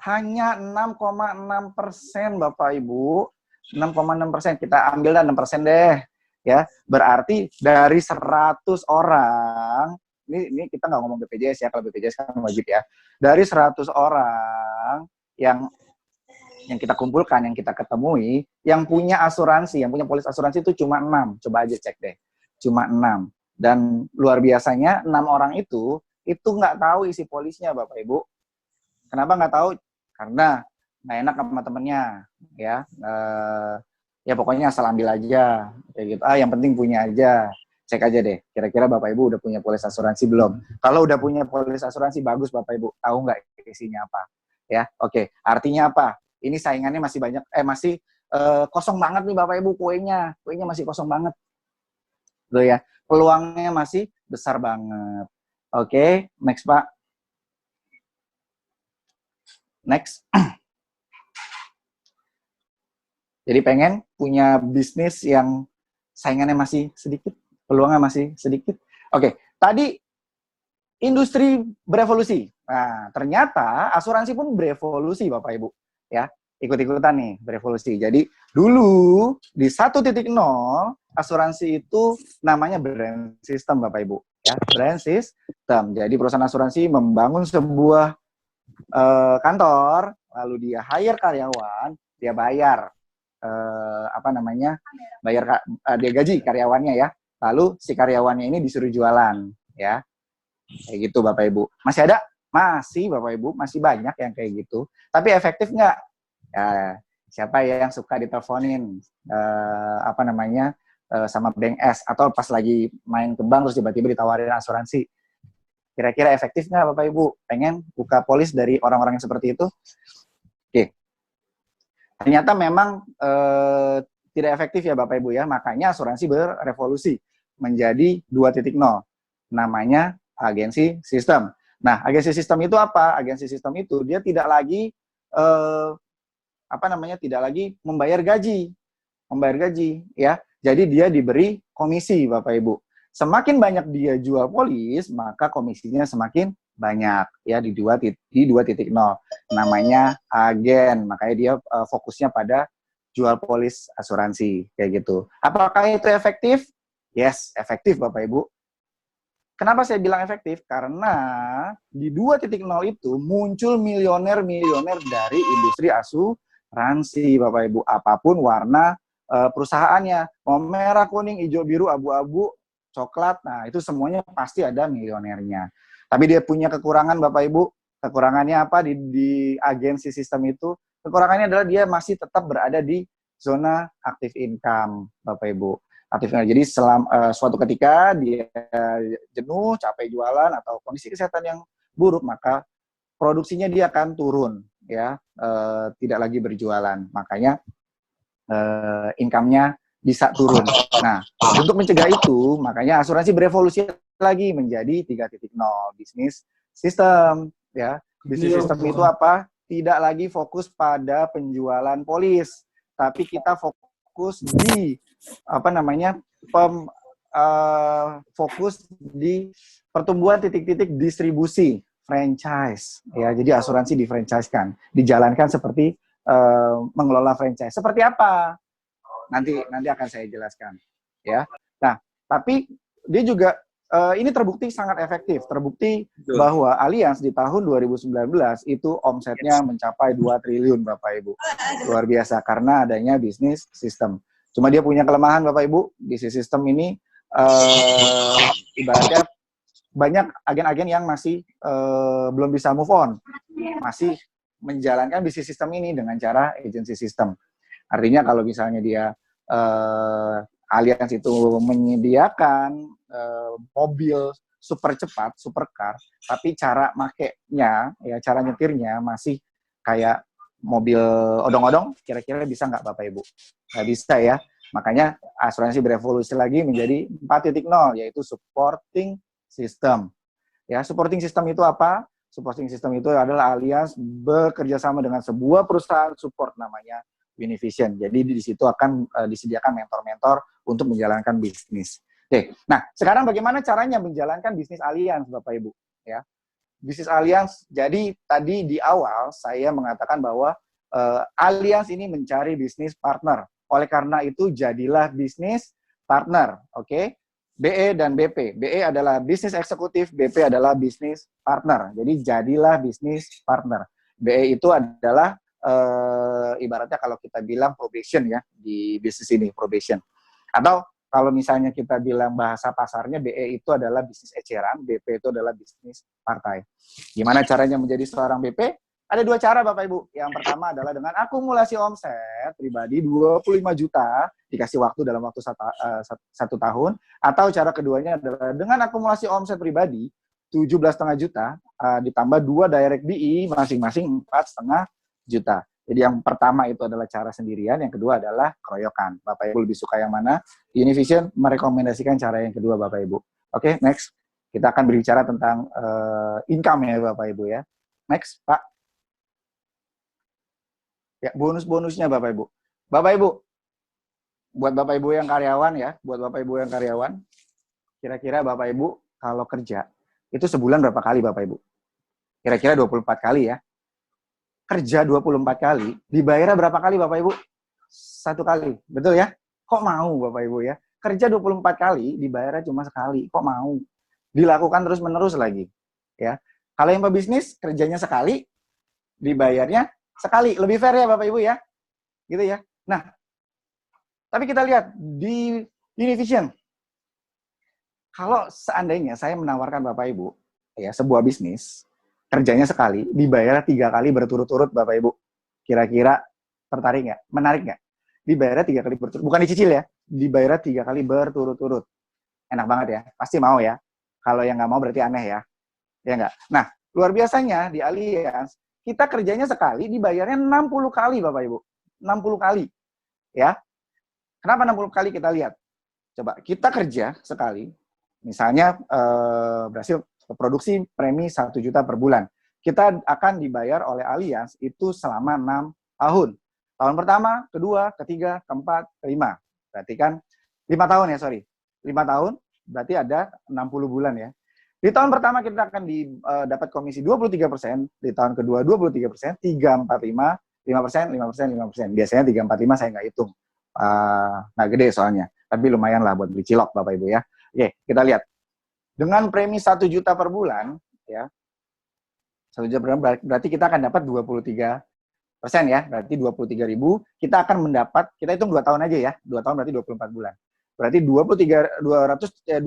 hanya 6,6%, Bapak Ibu. 6,6%, kita ambil 6% deh, ya. Berarti dari 100 orang, ini kita nggak ngomong BPJS ya, kalau BPJS kan wajib ya. Dari 100 orang yang yang kita kumpulkan, yang kita ketemui, yang punya asuransi, yang punya polis asuransi itu cuma 6. Coba aja cek deh. Cuma 6. Dan luar biasanya 6 orang itu nggak tahu isi polisnya, Bapak Ibu. Kenapa nggak tahu? Karena nggak enak sama temennya, ya. Ya pokoknya asal ambil aja, kayak gitu. Yang penting punya aja. Cek aja deh, kira-kira Bapak Ibu udah punya polis asuransi belum? Kalau udah punya polis asuransi, bagus Bapak Ibu. Tahu nggak isinya apa? Ya, oke. Artinya apa? Ini saingannya masih banyak, masih kosong banget nih Bapak Ibu kuenya. Kuenya masih kosong banget. Loh ya, peluangnya masih besar banget. Oke, next Pak. Next. Jadi pengen punya bisnis yang saingannya masih sedikit, peluangnya masih sedikit. Oke, tadi industri berevolusi. Nah, ternyata asuransi pun berevolusi, Bapak Ibu. Ya, ikut-ikutan nih berevolusi. Jadi dulu di 1.0 asuransi itu namanya brand system, Bapak Ibu. Ya, brand system. Jadi perusahaan asuransi membangun sebuah kantor, lalu dia hire karyawan, dia bayar dia gaji karyawannya ya. Lalu si karyawannya ini disuruh jualan, ya. Kayak gitu Bapak Ibu. Masih ada? Masih Bapak Ibu, masih banyak yang kayak gitu. Tapi efektif nggak? Ya, siapa yang suka diteleponin sama Bank S atau pas lagi main ke bank terus tiba-tiba ditawarin asuransi. Kira-kira efektif nggak Bapak Ibu? Pengen buka polis dari orang-orang yang seperti itu? Oke. Ternyata memang tidak efektif ya Bapak Ibu ya. Makanya asuransi berevolusi menjadi 2.0. Namanya agensi sistem. Nah, agensi sistem itu apa? Agensi sistem itu dia tidak lagi tidak lagi membayar gaji ya. Jadi dia diberi komisi Bapak Ibu. Semakin banyak dia jual polis, maka komisinya semakin banyak ya di 2.0. Namanya agen. Makanya dia fokusnya pada jual polis asuransi kayak gitu. Apakah itu efektif? Yes, efektif Bapak Ibu. Kenapa saya bilang efektif? Karena di 2.0 itu muncul milioner-milioner dari industri asuransi Bapak Ibu. Apapun warna perusahaannya, mau merah, kuning, hijau, biru, abu-abu, coklat, nah itu semuanya pasti ada milionernya. Tapi dia punya kekurangan Bapak Ibu. Kekurangannya apa di agensi sistem itu? Kekurangannya adalah dia masih tetap berada di zona aktif income Bapak Ibu. Aktifnya. Jadi suatu ketika dia jenuh, capek jualan atau kondisi kesehatan yang buruk, maka produksinya dia akan turun, ya, tidak lagi berjualan. Makanya income-nya bisa turun. Nah, untuk mencegah itu, makanya asuransi berevolusi lagi menjadi 3.0 bisnis sistem, ya. Bisnis sistem itu apa? Tidak lagi fokus pada penjualan polis, tapi kita fokus di fokus di pertumbuhan titik-titik distribusi franchise, ya. Jadi asuransi di-franchise-kan, dijalankan seperti mengelola franchise. Seperti apa? Nanti akan saya jelaskan, ya. Nah, tapi dia juga ini terbukti sangat efektif. Terbukti bahwa Allianz di tahun 2019 itu omsetnya mencapai 2 triliun Bapak Ibu. Luar biasa karena adanya bisnis sistem. Cuma dia punya kelemahan Bapak Ibu, bisnis sistem ini ibaratnya banyak agen-agen yang masih belum bisa move on. Masih menjalankan bisnis sistem ini dengan cara agency system. Artinya kalau misalnya dia Allianz itu menyediakan mobil super cepat, supercar, tapi cara makainya, ya cara nyetirnya masih kayak mobil odong-odong, kira-kira bisa nggak Bapak Ibu? Nggak bisa ya. Makanya asuransi berevolusi lagi menjadi 4.0, yaitu supporting system. Ya, supporting system itu apa? Supporting system itu adalah Allianz bekerja sama dengan sebuah perusahaan support namanya Univision. Jadi di situ akan disediakan mentor-mentor untuk menjalankan bisnis. Oke, nah sekarang bagaimana caranya menjalankan bisnis Allianz, Bapak Ibu? Ya, bisnis Allianz. Jadi tadi di awal saya mengatakan bahwa Allianz ini mencari bisnis partner. Oleh karena itu jadilah bisnis partner. Oke, BE dan BP. BE adalah bisnis eksekutif, BP adalah bisnis partner. Jadi jadilah bisnis partner. BE itu adalah ibaratnya kalau kita bilang probation ya di bisnis ini, probation. Atau kalau misalnya kita bilang bahasa pasarnya, BE itu adalah bisnis eceran, BP itu adalah bisnis partai. Gimana caranya menjadi seorang BP? Ada dua cara Bapak Ibu. Yang pertama adalah dengan akumulasi omset pribadi 25 juta, dikasih waktu dalam waktu 1 tahun. Atau cara keduanya adalah dengan akumulasi omset pribadi 17,5 juta, ditambah 2 direct BI, masing-masing 4,5 juta. Jadi yang pertama itu adalah cara sendirian, yang kedua adalah keroyokan. Bapak Ibu lebih suka yang mana? Univision merekomendasikan cara yang kedua Bapak Ibu. Oke, next. Kita akan berbicara tentang income ya Bapak Ibu ya. Next, Pak. Ya, bonus-bonusnya Bapak Ibu. Bapak Ibu, buat Bapak Ibu yang karyawan ya, kira-kira Bapak Ibu kalau kerja, itu sebulan berapa kali Bapak Ibu? Kira-kira 24 kali ya. Kerja 24 kali, dibayarnya berapa kali Bapak Ibu? 1 kali, betul ya? Kok mau Bapak Ibu ya? Kerja 24 kali, dibayarnya cuma sekali, kok mau? Dilakukan terus-menerus lagi. Ya. Kalau yang pebisnis, kerjanya sekali, dibayarnya sekali. Lebih fair ya Bapak Ibu ya? Gitu ya. Nah, tapi kita lihat di Univision. Kalau seandainya saya menawarkan Bapak Ibu, ya sebuah bisnis, kerjanya sekali, dibayar 3 kali berturut-turut Bapak Ibu. Kira-kira tertarik nggak? Menarik nggak? Dibayar 3 kali berturut-turut. Bukan dicicil ya, dibayar 3 kali berturut-turut. Enak banget ya, pasti mau ya. Kalau yang nggak mau berarti aneh ya. Ya nggak? Nah, luar biasanya di Allianz, kita kerjanya sekali, dibayarnya 60 kali Bapak Ibu. 60 kali. Ya. Kenapa 60 kali kita lihat? Coba, kita kerja sekali, misalnya berhasil produksi premi 1 juta per bulan. Kita akan dibayar oleh Allianz itu selama 6 tahun. Tahun pertama, kedua, ketiga, keempat, kelima. Berarti kan 5 tahun ya, sorry. 5 tahun, berarti ada 60 bulan ya. Di tahun pertama kita akan dapat komisi 23%, di tahun kedua 23%, 3, 4, 5, 5%, 5%, 5%. Biasanya 3, 4, 5 saya nggak hitung. Nggak gede soalnya. Tapi lumayan lah buat beli cilok Bapak Ibu ya. Oke, kita lihat. Dengan premi 1 juta per bulan, ya, 1 juta per bulan berarti kita akan dapat 23% ya, berarti 23.000. Kita akan mendapat, kita hitung 2 tahun aja ya, 2 tahun berarti 24 bulan. Berarti 230.000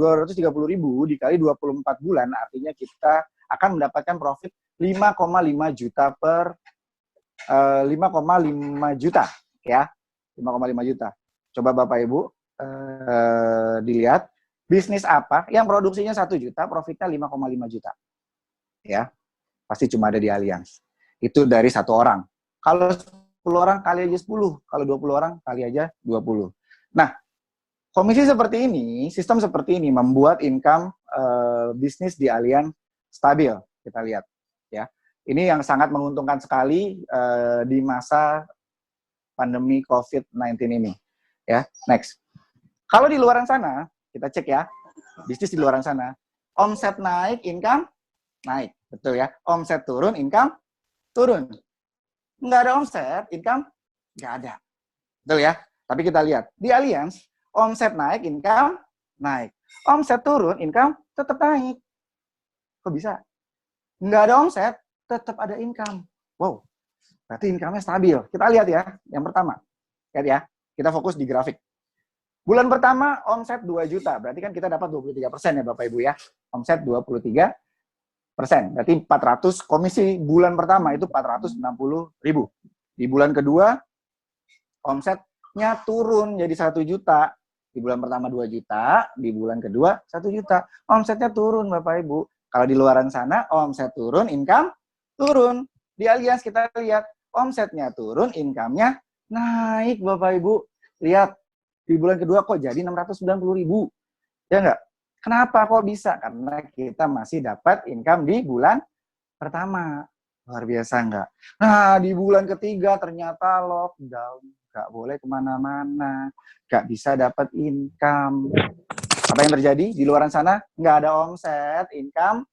dikali 24 bulan, artinya kita akan mendapatkan profit 5,5 juta per 5,5 juta ya, 5,5 juta. Coba Bapak Ibu dilihat. Bisnis apa yang produksinya 1 juta, profitnya 5,5 juta. Ya, pasti cuma ada di Allianz. Itu dari 1 orang. Kalau 10 orang kali aja 10, kalau 20 orang kali aja 20. Nah, komisi seperti ini, sistem seperti ini membuat income bisnis di Allianz stabil. Kita lihat, ya. Ini yang sangat menguntungkan sekali di masa pandemi COVID-19 ini. Ya, next. Kalau di luaran sana, kita cek ya, bisnis di luar sana. Omset naik, income naik. Betul ya. Omset turun, income turun. Nggak ada omset, income nggak ada. Betul ya. Tapi kita lihat, di Allianz, omset naik, income naik. Omset turun, income tetap naik. Kok bisa? Nggak ada omset, tetap ada income. Wow, berarti income-nya stabil. Kita lihat ya, yang pertama. Lihat ya, kita fokus di grafik. Bulan pertama omset 2 juta, berarti kan kita dapat 23% ya Bapak Ibu ya. Omset 23%, berarti 400, komisi bulan pertama itu 460.000. Di bulan kedua, omsetnya turun jadi 1 juta. Di bulan pertama 2 juta, di bulan kedua 1 juta. Omsetnya turun Bapak Ibu. Kalau di luaran sana, omset turun, income turun. Di Allianz kita lihat, omsetnya turun, income-nya naik Bapak Ibu. Lihat. Di bulan kedua kok jadi 690.000. Ya enggak? Kenapa kok bisa? Karena kita masih dapat income di bulan pertama. Luar biasa enggak? Nah, di bulan ketiga ternyata lockdown. Enggak boleh kemana-mana. Enggak bisa dapat income. Apa yang terjadi? Di luaran sana enggak ada omset, income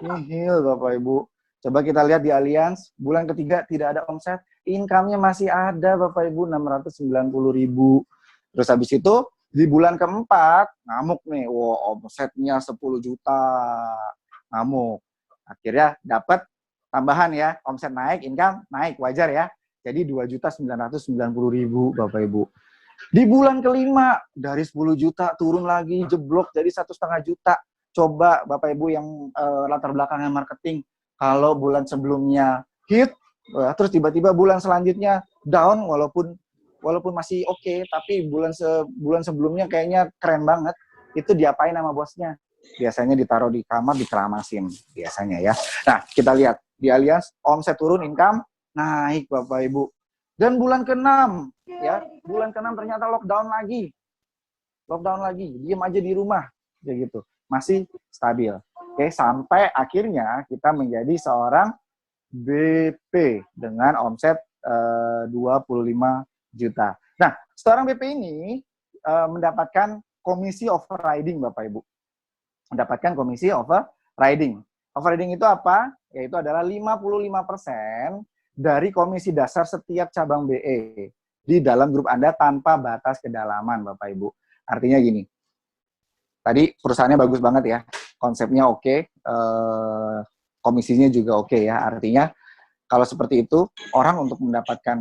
nihil Bapak Ibu. Coba kita lihat di Allianz, bulan ketiga tidak ada omset, income-nya masih ada Bapak Ibu, 690.000. Terus habis itu di bulan keempat ngamuk nih, wow omsetnya 10 juta, ngamuk. Akhirnya dapat tambahan ya, omset naik, income naik, wajar ya. Jadi 2.990.000 Bapak Ibu. Di bulan kelima dari 10 juta turun lagi jeblok jadi 1,5 juta. Coba Bapak Ibu yang latar belakangnya marketing, kalau bulan sebelumnya hit, terus tiba-tiba bulan selanjutnya down walaupun masih oke, tapi bulan sebelumnya kayaknya keren banget. Itu diapain sama bosnya? Biasanya ditaruh di kamar, dikeramasin biasanya ya. Nah, kita lihat di Allianz omset turun, income naik Bapak Ibu. Dan bulan ke-6 ya, bulan ke-6 ternyata lockdown lagi. Diam aja di rumah kayak gitu. Masih stabil. Oke, sampai akhirnya kita menjadi seorang BP dengan omset 25 juta. Nah, seorang BP ini mendapatkan komisi overriding Bapak Ibu. Mendapatkan komisi overriding. Overriding itu apa? Yaitu adalah 55% dari komisi dasar setiap cabang BE di dalam grup Anda tanpa batas kedalaman, Bapak Ibu. Artinya gini, tadi perusahaannya bagus banget ya, konsepnya oke, komisinya juga oke ya. Artinya kalau seperti itu, orang untuk mendapatkan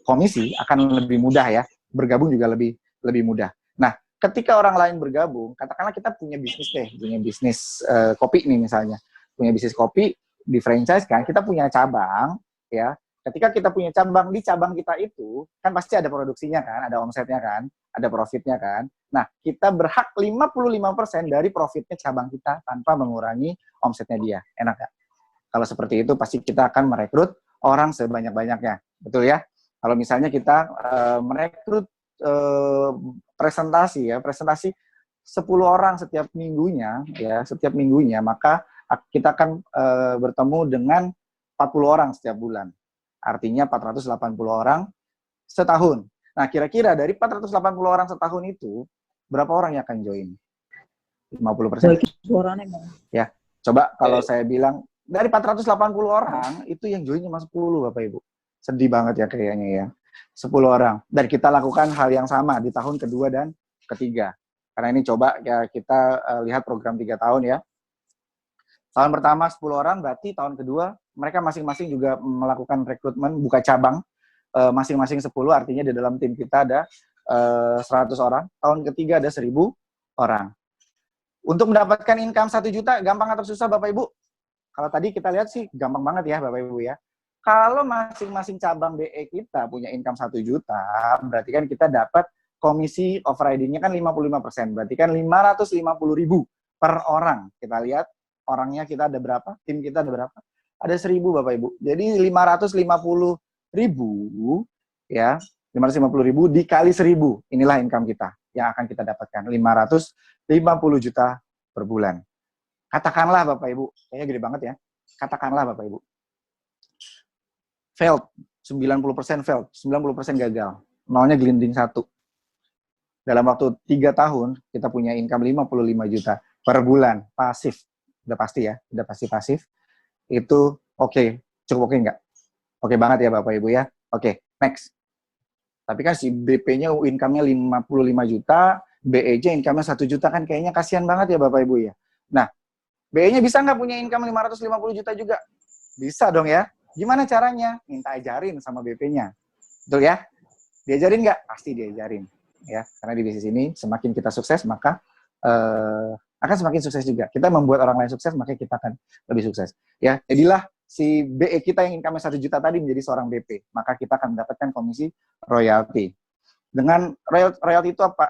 komisi akan lebih mudah ya, bergabung juga lebih mudah. Nah, ketika orang lain bergabung, katakanlah kita punya bisnis punya bisnis kopi nih misalnya, punya bisnis kopi, di franchise kan, kita punya cabang, ya. Ketika kita punya cabang, di cabang kita itu, kan pasti ada produksinya kan, ada omsetnya kan, ada profitnya kan. Nah, kita berhak 55% dari profitnya cabang kita tanpa mengurangi omsetnya dia. Enak gak? Kalau seperti itu, pasti kita akan merekrut orang sebanyak-banyaknya. Betul ya? Kalau misalnya kita merekrut presentasi 10 orang setiap minggunya, maka kita akan bertemu dengan 40 orang setiap bulan. Artinya 480 orang setahun. Nah, kira-kira dari 480 orang setahun itu, berapa orang yang akan join? 50%. Ya, coba kalau saya bilang, dari 480 orang, itu yang join cuma 10, Bapak Ibu. Sedih banget ya kayaknya ya. 10 orang. Dan kita lakukan hal yang sama di tahun kedua dan ketiga. Karena ini coba ya kita lihat program 3 tahun ya. Tahun pertama 10 orang, berarti tahun kedua mereka masing-masing juga melakukan rekrutmen, buka cabang, masing-masing 10, artinya di dalam tim kita ada 100 orang. Tahun ketiga ada 1.000 orang. Untuk mendapatkan income 1 juta, gampang atau susah Bapak Ibu? Kalau tadi kita lihat sih gampang banget ya Bapak Ibu ya. Kalau masing-masing cabang BE kita punya income 1 juta, berarti kan kita dapat komisi overriding-nya kan 55%, berarti kan 550.000 per orang. Kita lihat orangnya kita ada berapa, tim kita ada berapa? Ada 1.000 Bapak Ibu. Jadi 550.000 ya, 550.000 dikali 1.000. Inilah income kita yang akan kita dapatkan, 550 juta per bulan. Katakanlah Bapak Ibu, kayaknya gede banget ya. Katakanlah Bapak Ibu. Failed, 90% failed, 90% gagal. Nolnya gelinding 1. Dalam waktu 3 tahun, kita punya income 55 juta per bulan, pasif. Udah pasti ya, udah pasti pasif. Itu oke, cukup oke nggak? Oke banget ya Bapak Ibu ya. Oke, next. Tapi kan si BP-nya income-nya 55 juta, BE-nya income-nya 1 juta, kan kayaknya kasihan banget ya Bapak Ibu ya. Nah, BE-nya bisa nggak punya income 550 juta juga? Bisa dong ya. Gimana caranya? Minta ajarin sama BP-nya. Betul ya? Diajarin nggak? Pasti diajarin. Ya, karena di bisnis ini semakin kita sukses, maka akan semakin sukses juga. Kita membuat orang lain sukses, maka kita akan lebih sukses. Ya, jadilah si BE kita yang income 1 juta tadi menjadi seorang BP. Maka kita akan mendapatkan komisi royalti. Dengan royalti itu apa?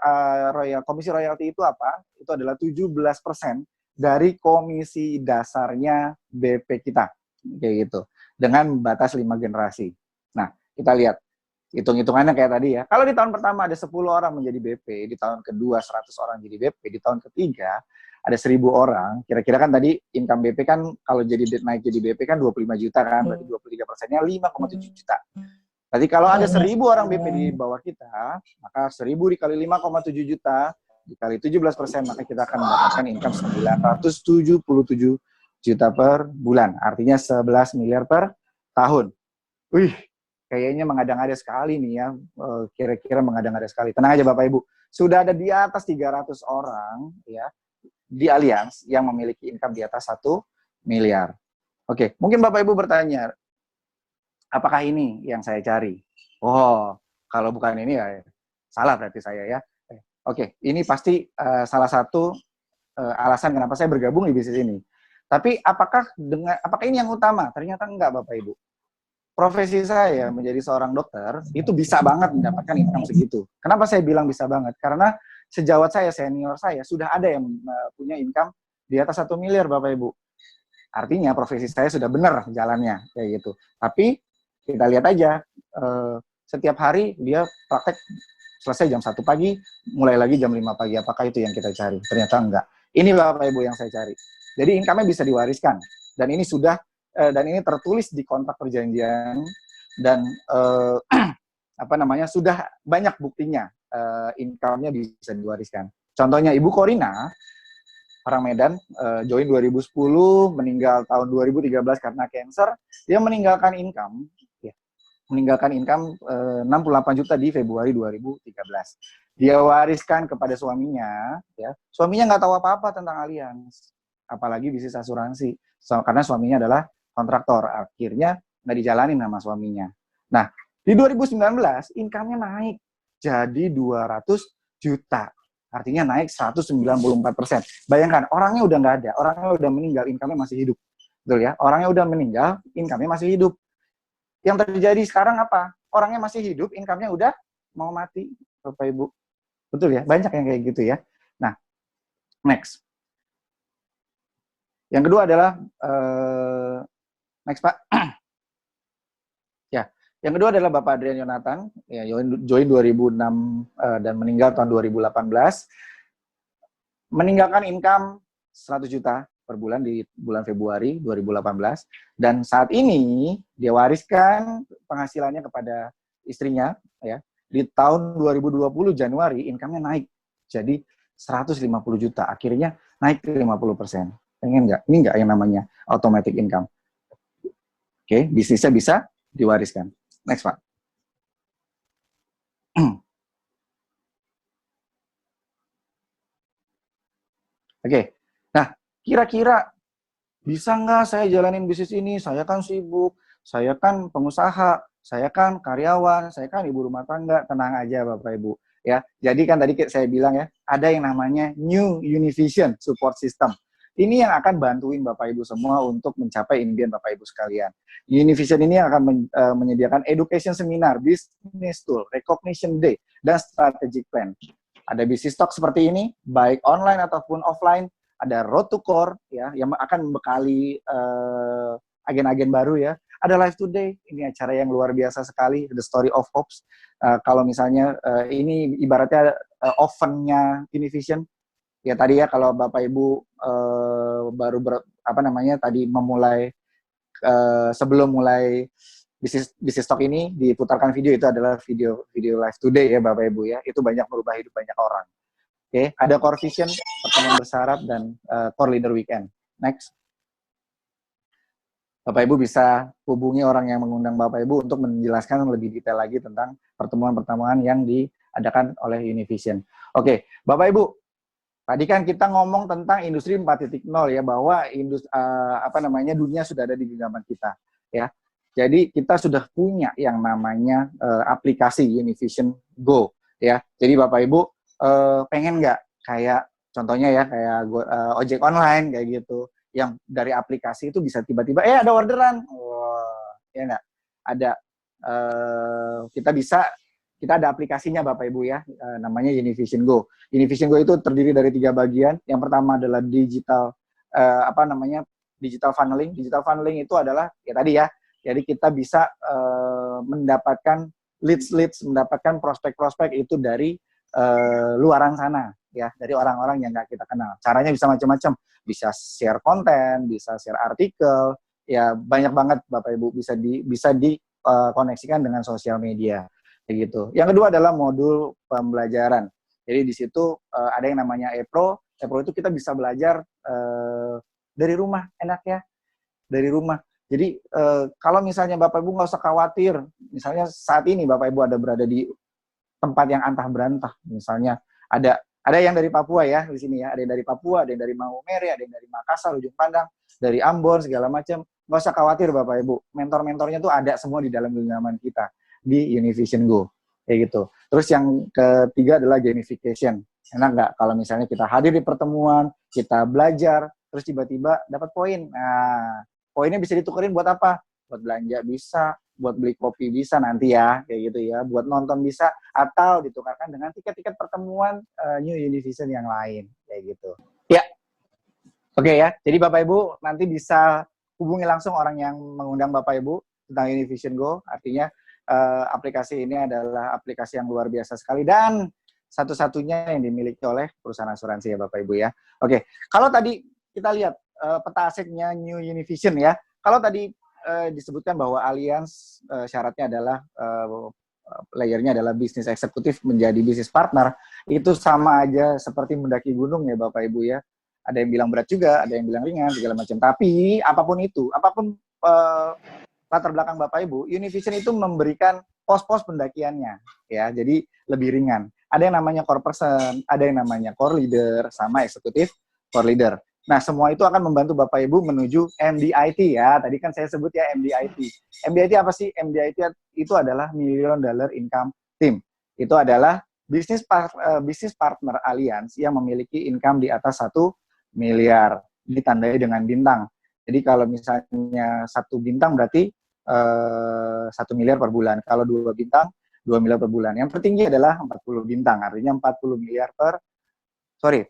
Komisi royalti itu apa? Itu adalah 17% dari komisi dasarnya BP kita. Kayak gitu. Dengan batas 5 generasi. Nah, kita lihat. Hitung-hitungannya kayak tadi ya. Kalau di tahun pertama ada 10 orang menjadi BP, di tahun kedua 100 orang jadi BP, di tahun ketiga ada 1.000 orang. Kira-kira kan tadi income BP kan kalau jadi naik jadi BP kan 25 juta kan, berarti 23%-nya 5,7 juta. Berarti kalau ada 1.000 orang BP di bawah kita, maka 1.000 dikali 5,7 juta, dikali 17%, maka kita akan mendapatkan income 977 juta per bulan. Artinya 11 miliar per tahun. Wih, kayaknya mengada-ngada sekali nih ya, kira-kira mengada-ngada sekali. Tenang aja Bapak Ibu, sudah ada di atas 300 orang ya di Allianz yang memiliki income di atas 1 miliar. Oke, mungkin Bapak Ibu bertanya, apakah ini yang saya cari? Oh, kalau bukan ini ya salah berarti saya ya. Oke, ini pasti salah satu alasan kenapa saya bergabung di bisnis ini. Tapi apakah ini yang utama? Ternyata enggak, Bapak Ibu. Profesi saya menjadi seorang dokter itu bisa banget mendapatkan income segitu. Kenapa saya bilang bisa banget? Karena sejawat saya, senior saya sudah ada yang punya income di atas 1 miliar, Bapak Ibu. Artinya profesi saya sudah benar jalannya kayak gitu. Tapi kita lihat aja setiap hari dia praktek selesai jam 1 pagi, mulai lagi jam 5 pagi. Apakah itu yang kita cari? Ternyata enggak. Ini Bapak Ibu yang saya cari. Jadi income-nya bisa diwariskan. Dan ini ini tertulis di kontrak perjanjian dan sudah banyak buktinya income-nya bisa diwariskan. Contohnya Ibu Korina, orang Medan, join 2010, meninggal tahun 2013 karena cancer. Dia meninggalkan income 68 juta di Februari 2013. Dia wariskan kepada suaminya, ya. Suaminya nggak tahu apa-apa tentang Allianz, apalagi bisnis asuransi. Karena suaminya adalah kontraktor, akhirnya nggak dijalanin sama suaminya. Nah, di 2019 income-nya naik jadi 200 juta. Artinya naik 194%. Bayangkan, orangnya udah nggak ada, orangnya udah meninggal, income-nya masih hidup. Betul ya? Orangnya udah meninggal, income-nya masih hidup. Yang terjadi sekarang apa? Orangnya masih hidup, income-nya udah mau mati, Bapak Ibu. Betul ya? Banyak yang kayak gitu ya. Nah, next. Yang kedua adalah, next Pak. Ya, yang kedua adalah Bapak Adrian Yonatan, ya, join 2006 dan meninggal tahun 2018. Meninggalkan income 100 juta per bulan di bulan Februari 2018, dan saat ini dia wariskan penghasilannya kepada istrinya, ya. Di tahun 2020 Januari income-nya naik jadi 150 juta, akhirnya naik ke 50%. Pengen nggak? Ini nggak yang namanya automatic income. Oke, bisnisnya bisa diwariskan. Next, Pak. Oke, nah kira-kira bisa nggak saya jalanin bisnis ini? Saya kan sibuk, saya kan pengusaha, saya kan karyawan, saya kan ibu rumah tangga. Tenang aja Bapak Ibu. Ya, jadi kan tadi saya bilang ya, ada yang namanya New Univision Support System. Ini yang akan bantuin Bapak Ibu semua untuk mencapai impian Bapak Ibu sekalian. Univision ini akan menyediakan education seminar, business tool, recognition day, dan strategic plan. Ada bisnis stock seperti ini, baik online ataupun offline. Ada Road to Core, ya, yang akan membekali agen-agen baru, ya. Ada Live Today, ini acara yang luar biasa sekali, The Story of Hopes. Kalau misalnya ini ibaratnya ovennya Univision, ya tadi ya kalau Bapak Ibu tadi memulai sebelum mulai bisnis stock ini diputarkan video, itu adalah video Live Today ya Bapak Ibu ya, itu banyak merubah hidup banyak orang. Oke, ada Core Vision, pertemuan bersaraf, dan Core Leader Weekend. Next. Bapak Ibu bisa hubungi orang yang mengundang Bapak Ibu untuk menjelaskan lebih detail lagi tentang pertemuan-pertemuan yang diadakan oleh Univision. Oke, Bapak Ibu, tadi kan kita ngomong tentang industri 4.0 ya, bahwa dunia sudah ada di genggaman kita ya. Jadi kita sudah punya yang namanya aplikasi Univision Go ya. Jadi Bapak Ibu pengen nggak kayak contohnya ya kayak ojek online kayak gitu, yang dari aplikasi itu bisa tiba-tiba ada orderan, ya nggak ada, kita ada aplikasinya Bapak Ibu ya, namanya Univision Go. Univision Go itu terdiri dari 3 bagian. Yang pertama adalah digital digital funneling. Digital funneling itu adalah ya tadi ya, jadi kita bisa mendapatkan leads, mendapatkan prospek-prospek itu dari luaran sana ya, dari orang-orang yang nggak kita kenal. Caranya bisa macam-macam, bisa share konten, bisa share artikel, ya banyak banget Bapak Ibu, bisa dikoneksikan dengan sosial media kayak gitu. Yang kedua adalah modul pembelajaran. Jadi di situ ada yang namanya ePro. ePro itu kita bisa belajar dari rumah, enak ya, dari rumah. Jadi kalau misalnya Bapak Ibu nggak usah khawatir, misalnya saat ini Bapak Ibu berada di tempat yang antah berantah, misalnya ada yang dari Papua ya di sini ya, ada yang dari Papua, ada yang dari Maumere, ada yang dari Makassar, Ujung Pandang, dari Ambon segala macam. nggak usah khawatir Bapak Ibu, mentor-mentornya tuh ada semua di dalam genggaman kita di Univision Go, kayak gitu. Terus yang ketiga adalah gamification. Enak nggak kalau misalnya kita hadir di pertemuan, kita belajar, terus tiba-tiba dapat poin. Nah, poinnya bisa ditukerin buat apa? Buat belanja bisa, buat beli kopi bisa nanti ya, kayak gitu ya. Buat nonton bisa, atau ditukarkan dengan tiket-tiket pertemuan New Univision yang lain, kayak gitu. Ya, oke ya. Jadi Bapak Ibu nanti bisa hubungi langsung orang yang mengundang Bapak Ibu tentang Univision Go. Artinya aplikasi ini adalah aplikasi yang luar biasa sekali dan satu-satunya yang dimiliki oleh perusahaan asuransi ya Bapak Ibu ya. Oke, kalau tadi kita lihat peta asetnya New Univision ya. Kalau tadi disebutkan bahwa Allianz syaratnya adalah layernya adalah bisnis eksekutif menjadi bisnis partner, itu sama aja seperti mendaki gunung ya Bapak Ibu ya. Ada yang bilang berat juga, ada yang bilang ringan, segala macam. Tapi apapun itu, apapun latar belakang Bapak Ibu, Univision itu memberikan pos-pos pendakiannya ya. Jadi lebih ringan. Ada yang namanya core person, ada yang namanya core leader, sama eksekutif core leader. Nah, semua itu akan membantu Bapak Ibu menuju MDIT ya. Tadi kan saya sebut ya MDIT. MDIT apa sih? MDIT itu adalah Million Dollar Income Team. Itu adalah bisnis partner Allianz yang memiliki income di atas 1 miliar, ditandai dengan bintang. Jadi kalau misalnya 1 bintang berarti 1 miliar per bulan. Kalau 2 bintang, 2 miliar per bulan. Yang tertinggi adalah 40 bintang, artinya 40 miliar per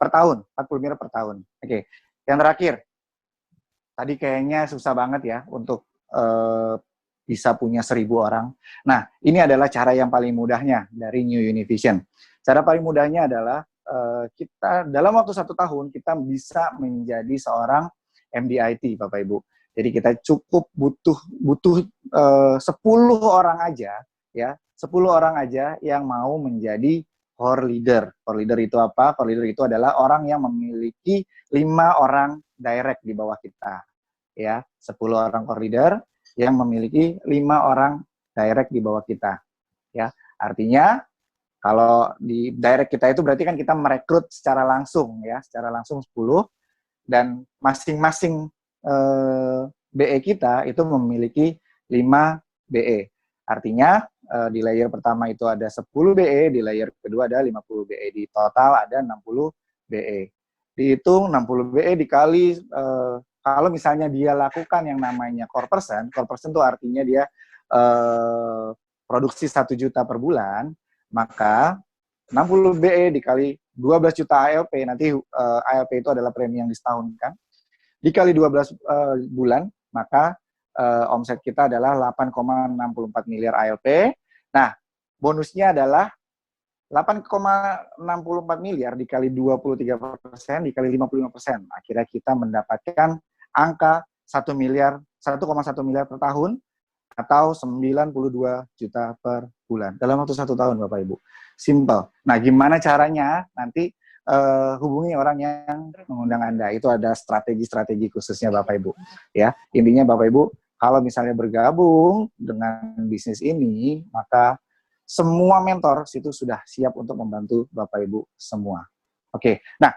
tahun. 40 miliar per tahun. Oke. Yang terakhir, tadi kayaknya susah banget ya untuk bisa punya 1.000 orang. Nah, ini adalah cara yang paling mudahnya dari New Univision. Cara paling mudahnya adalah kita dalam waktu 1 tahun kita bisa menjadi seorang MDIT, Bapak Ibu. Jadi kita cukup butuh 10 orang aja ya, 10 orang aja yang mau menjadi core leader. Core leader itu apa? Core leader itu adalah orang yang memiliki 5 orang direct di bawah kita. Ya, 10 orang core leader yang memiliki 5 orang direct di bawah kita. Ya, artinya kalau di direct kita itu berarti kan kita merekrut secara langsung ya, secara langsung 10 dan masing-masing BE kita itu memiliki 5 BE. Artinya di layer pertama itu ada 10 BE, di layer kedua ada 50 BE. Di total ada 60 BE. Dihitung 60 BE dikali kalau misalnya dia lakukan yang namanya core person itu artinya dia produksi 1 juta per bulan, maka 60 BE dikali 12 juta ALP, nanti ALP itu adalah premi yang disetahunkan, dikali 12 bulan, maka omset kita adalah 8,64 miliar ALP. Nah, bonusnya adalah 8,64 miliar dikali 23% dikali 55%. Akhirnya kita mendapatkan angka 1,1 miliar per tahun atau 92 juta per bulan dalam waktu 1 tahun, Bapak Ibu. Simple. Nah, gimana caranya? Nanti hubungi orang yang mengundang Anda. Itu ada strategi-strategi khususnya Bapak Ibu. Ya, intinya Bapak Ibu, kalau misalnya bergabung dengan bisnis ini, maka semua mentor situ sudah siap untuk membantu Bapak Ibu semua. Oke. Nah,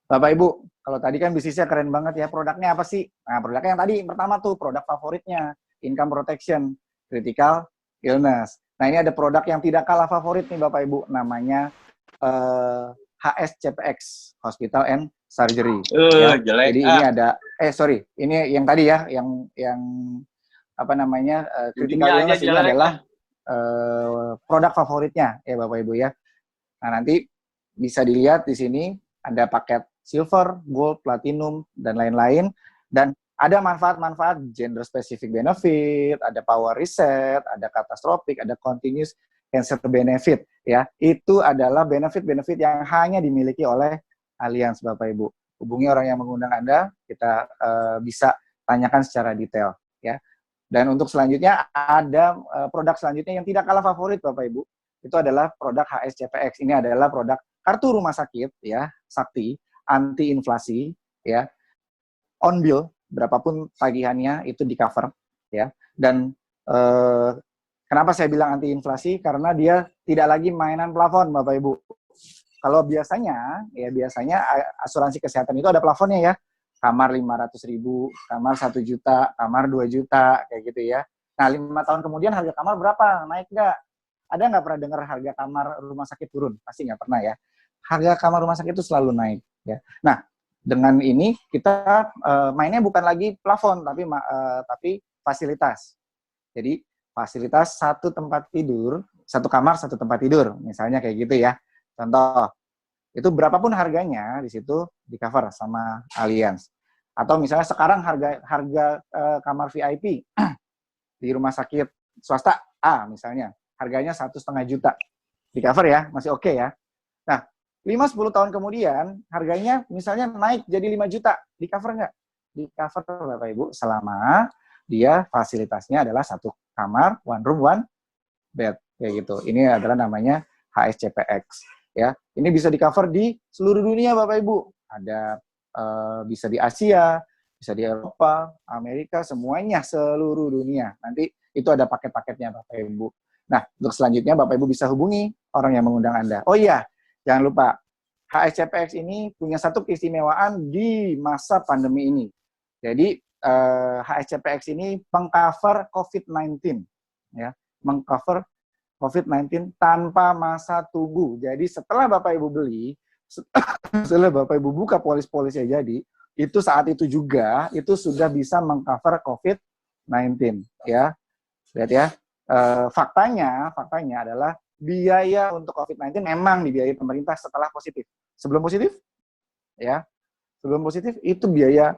Bapak Ibu, kalau tadi kan bisnisnya keren banget ya. Produknya apa sih? Nah, produknya yang tadi pertama tuh produk favoritnya, income protection, critical illness. Nah, ini ada produk yang tidak kalah favorit nih Bapak Ibu, namanya HSCPX, Hospital and Surgery. Ya. Jelek. Jadi ini ada, ini yang tadi ya, yang apa namanya, critical illness ini adalah produk favoritnya ya Bapak Ibu ya. Nah, nanti bisa dilihat di sini ada paket silver, gold, platinum, dan lain-lain. Dan ada manfaat-manfaat gender specific benefit, ada power reset, ada catastrophic, ada continuous cancer benefit ya. Itu adalah benefit-benefit yang hanya dimiliki oleh Allianz Bapak Ibu. Hubungi orang yang mengundang Anda, kita bisa tanyakan secara detail ya. Dan untuk selanjutnya ada produk selanjutnya yang tidak kalah favorit Bapak Ibu. Itu adalah produk HSCPX. Ini adalah produk kartu rumah sakit ya, Sakti, anti inflasi ya. On bill berapapun tagihannya itu di cover ya. Dan kenapa saya bilang anti inflasi? Karena dia tidak lagi mainan plafon Bapak Ibu. Kalau biasanya asuransi kesehatan itu ada plafonnya ya. kamar 500.000, kamar 1 juta, kamar 2 juta, kayak gitu ya. Nah, 5 tahun kemudian harga kamar berapa? Naik nggak? Ada nggak pernah dengar harga kamar rumah sakit turun? Pasti nggak pernah ya. Harga kamar rumah sakit itu selalu naik. Ya. Nah, dengan ini kita mainnya bukan lagi plafon, tapi fasilitas. Jadi fasilitas satu tempat tidur, satu kamar, satu tempat tidur, misalnya kayak gitu ya. Contoh, itu berapapun harganya di situ di cover sama Allianz. Atau misalnya sekarang harga kamar VIP di rumah sakit swasta A misalnya, harganya 1,5 juta. Di cover ya, masih oke ya. Nah, 5-10 tahun kemudian harganya misalnya naik jadi 5 juta. Di cover nggak? Di cover Bapak Ibu selama dia fasilitasnya adalah satu kamar, one room, one bed kayak gitu. Ini adalah namanya HSCPX ya. Ini bisa di cover di seluruh dunia Bapak Ibu. Ada bisa di Asia, bisa di Eropa, Amerika, semuanya seluruh dunia. Nanti itu ada paket-paketnya Bapak Ibu. Nah, untuk selanjutnya Bapak Ibu bisa hubungi orang yang mengundang Anda. Oh iya, jangan lupa HSCPX ini punya satu keistimewaan di masa pandemi ini. Jadi HSCPX ini mengcover COVID-19 ya, mengcover COVID-19 tanpa masa tunggu. Jadi setelah Bapak Ibu beli, setelah Bapak Ibu buka polis-polisnya jadi, itu saat itu juga itu sudah bisa mengcover COVID-19 ya. Lihat ya. Faktanya adalah biaya untuk COVID-19 memang dibiayai pemerintah setelah positif. Sebelum positif ya. Sebelum positif itu biaya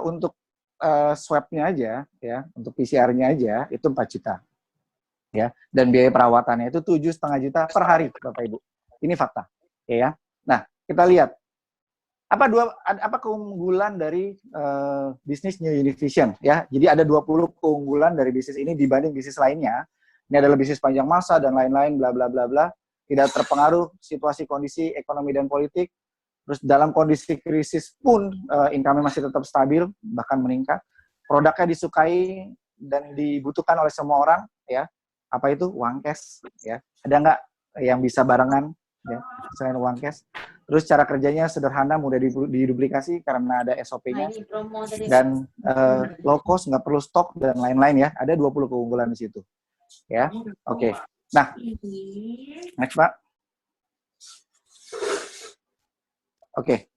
untuk swab-nya aja ya, untuk PCR-nya aja itu 4 juta. Ya, dan biaya perawatannya itu 7,5 juta per hari, Bapak Ibu. Ini fakta, ya. Nah, kita lihat apa keunggulan dari bisnis New Univision ya. Jadi ada 20 keunggulan dari bisnis ini dibanding bisnis lainnya. Ini adalah bisnis panjang masa dan lain-lain bla bla bla bla. Tidak terpengaruh situasi kondisi ekonomi dan politik. Terus dalam kondisi krisis pun income masih tetap stabil bahkan meningkat. Produknya disukai dan dibutuhkan oleh semua orang ya. Apa itu? Uang cash ya. Ada nggak yang bisa barengan ya selain uang cash? Terus cara kerjanya sederhana, mudah diduplikasi karena ada SOP-nya dan low cost, nggak perlu stok dan lain-lain ya. Ada 20 keunggulan di situ ya. Oke. Nah, next Pak. Oke.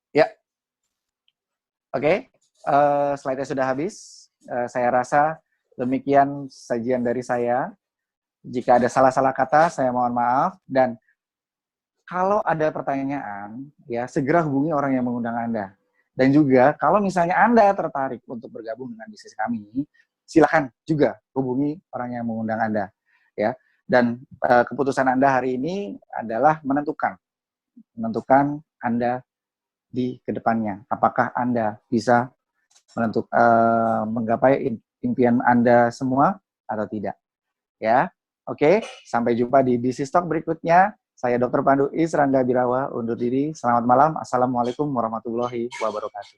Ya. Oke. Slide-nya sudah habis. Saya rasa demikian sajian dari saya. Jika ada salah-salah kata, saya mohon maaf. Dan kalau ada pertanyaan, ya segera hubungi orang yang mengundang Anda. Dan juga kalau misalnya Anda tertarik untuk bergabung dengan bisnis kami, silakan juga hubungi orang yang mengundang Anda. Ya. Dan keputusan Anda hari ini adalah menentukan Anda di kedepannya. Apakah Anda bisa menggapai impian Anda semua atau tidak? Ya, oke. Sampai jumpa di Bisnis Talk berikutnya. Saya Dr. Pandu Isranda Birawa undur diri. Selamat malam. Assalamualaikum warahmatullahi wabarakatuh.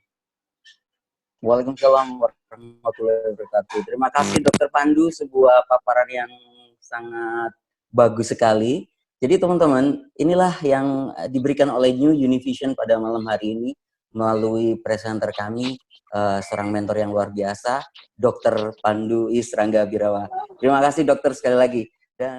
Waalaikumsalam warahmatullahi wabarakatuh. Terima kasih Dokter Pandu, sebuah paparan yang sangat bagus sekali. Jadi teman-teman, inilah yang diberikan oleh New Univision pada malam hari ini melalui presenter kami, seorang mentor yang luar biasa, Dr. Pandu Isranda Birawa. Terima kasih dokter sekali lagi. Dan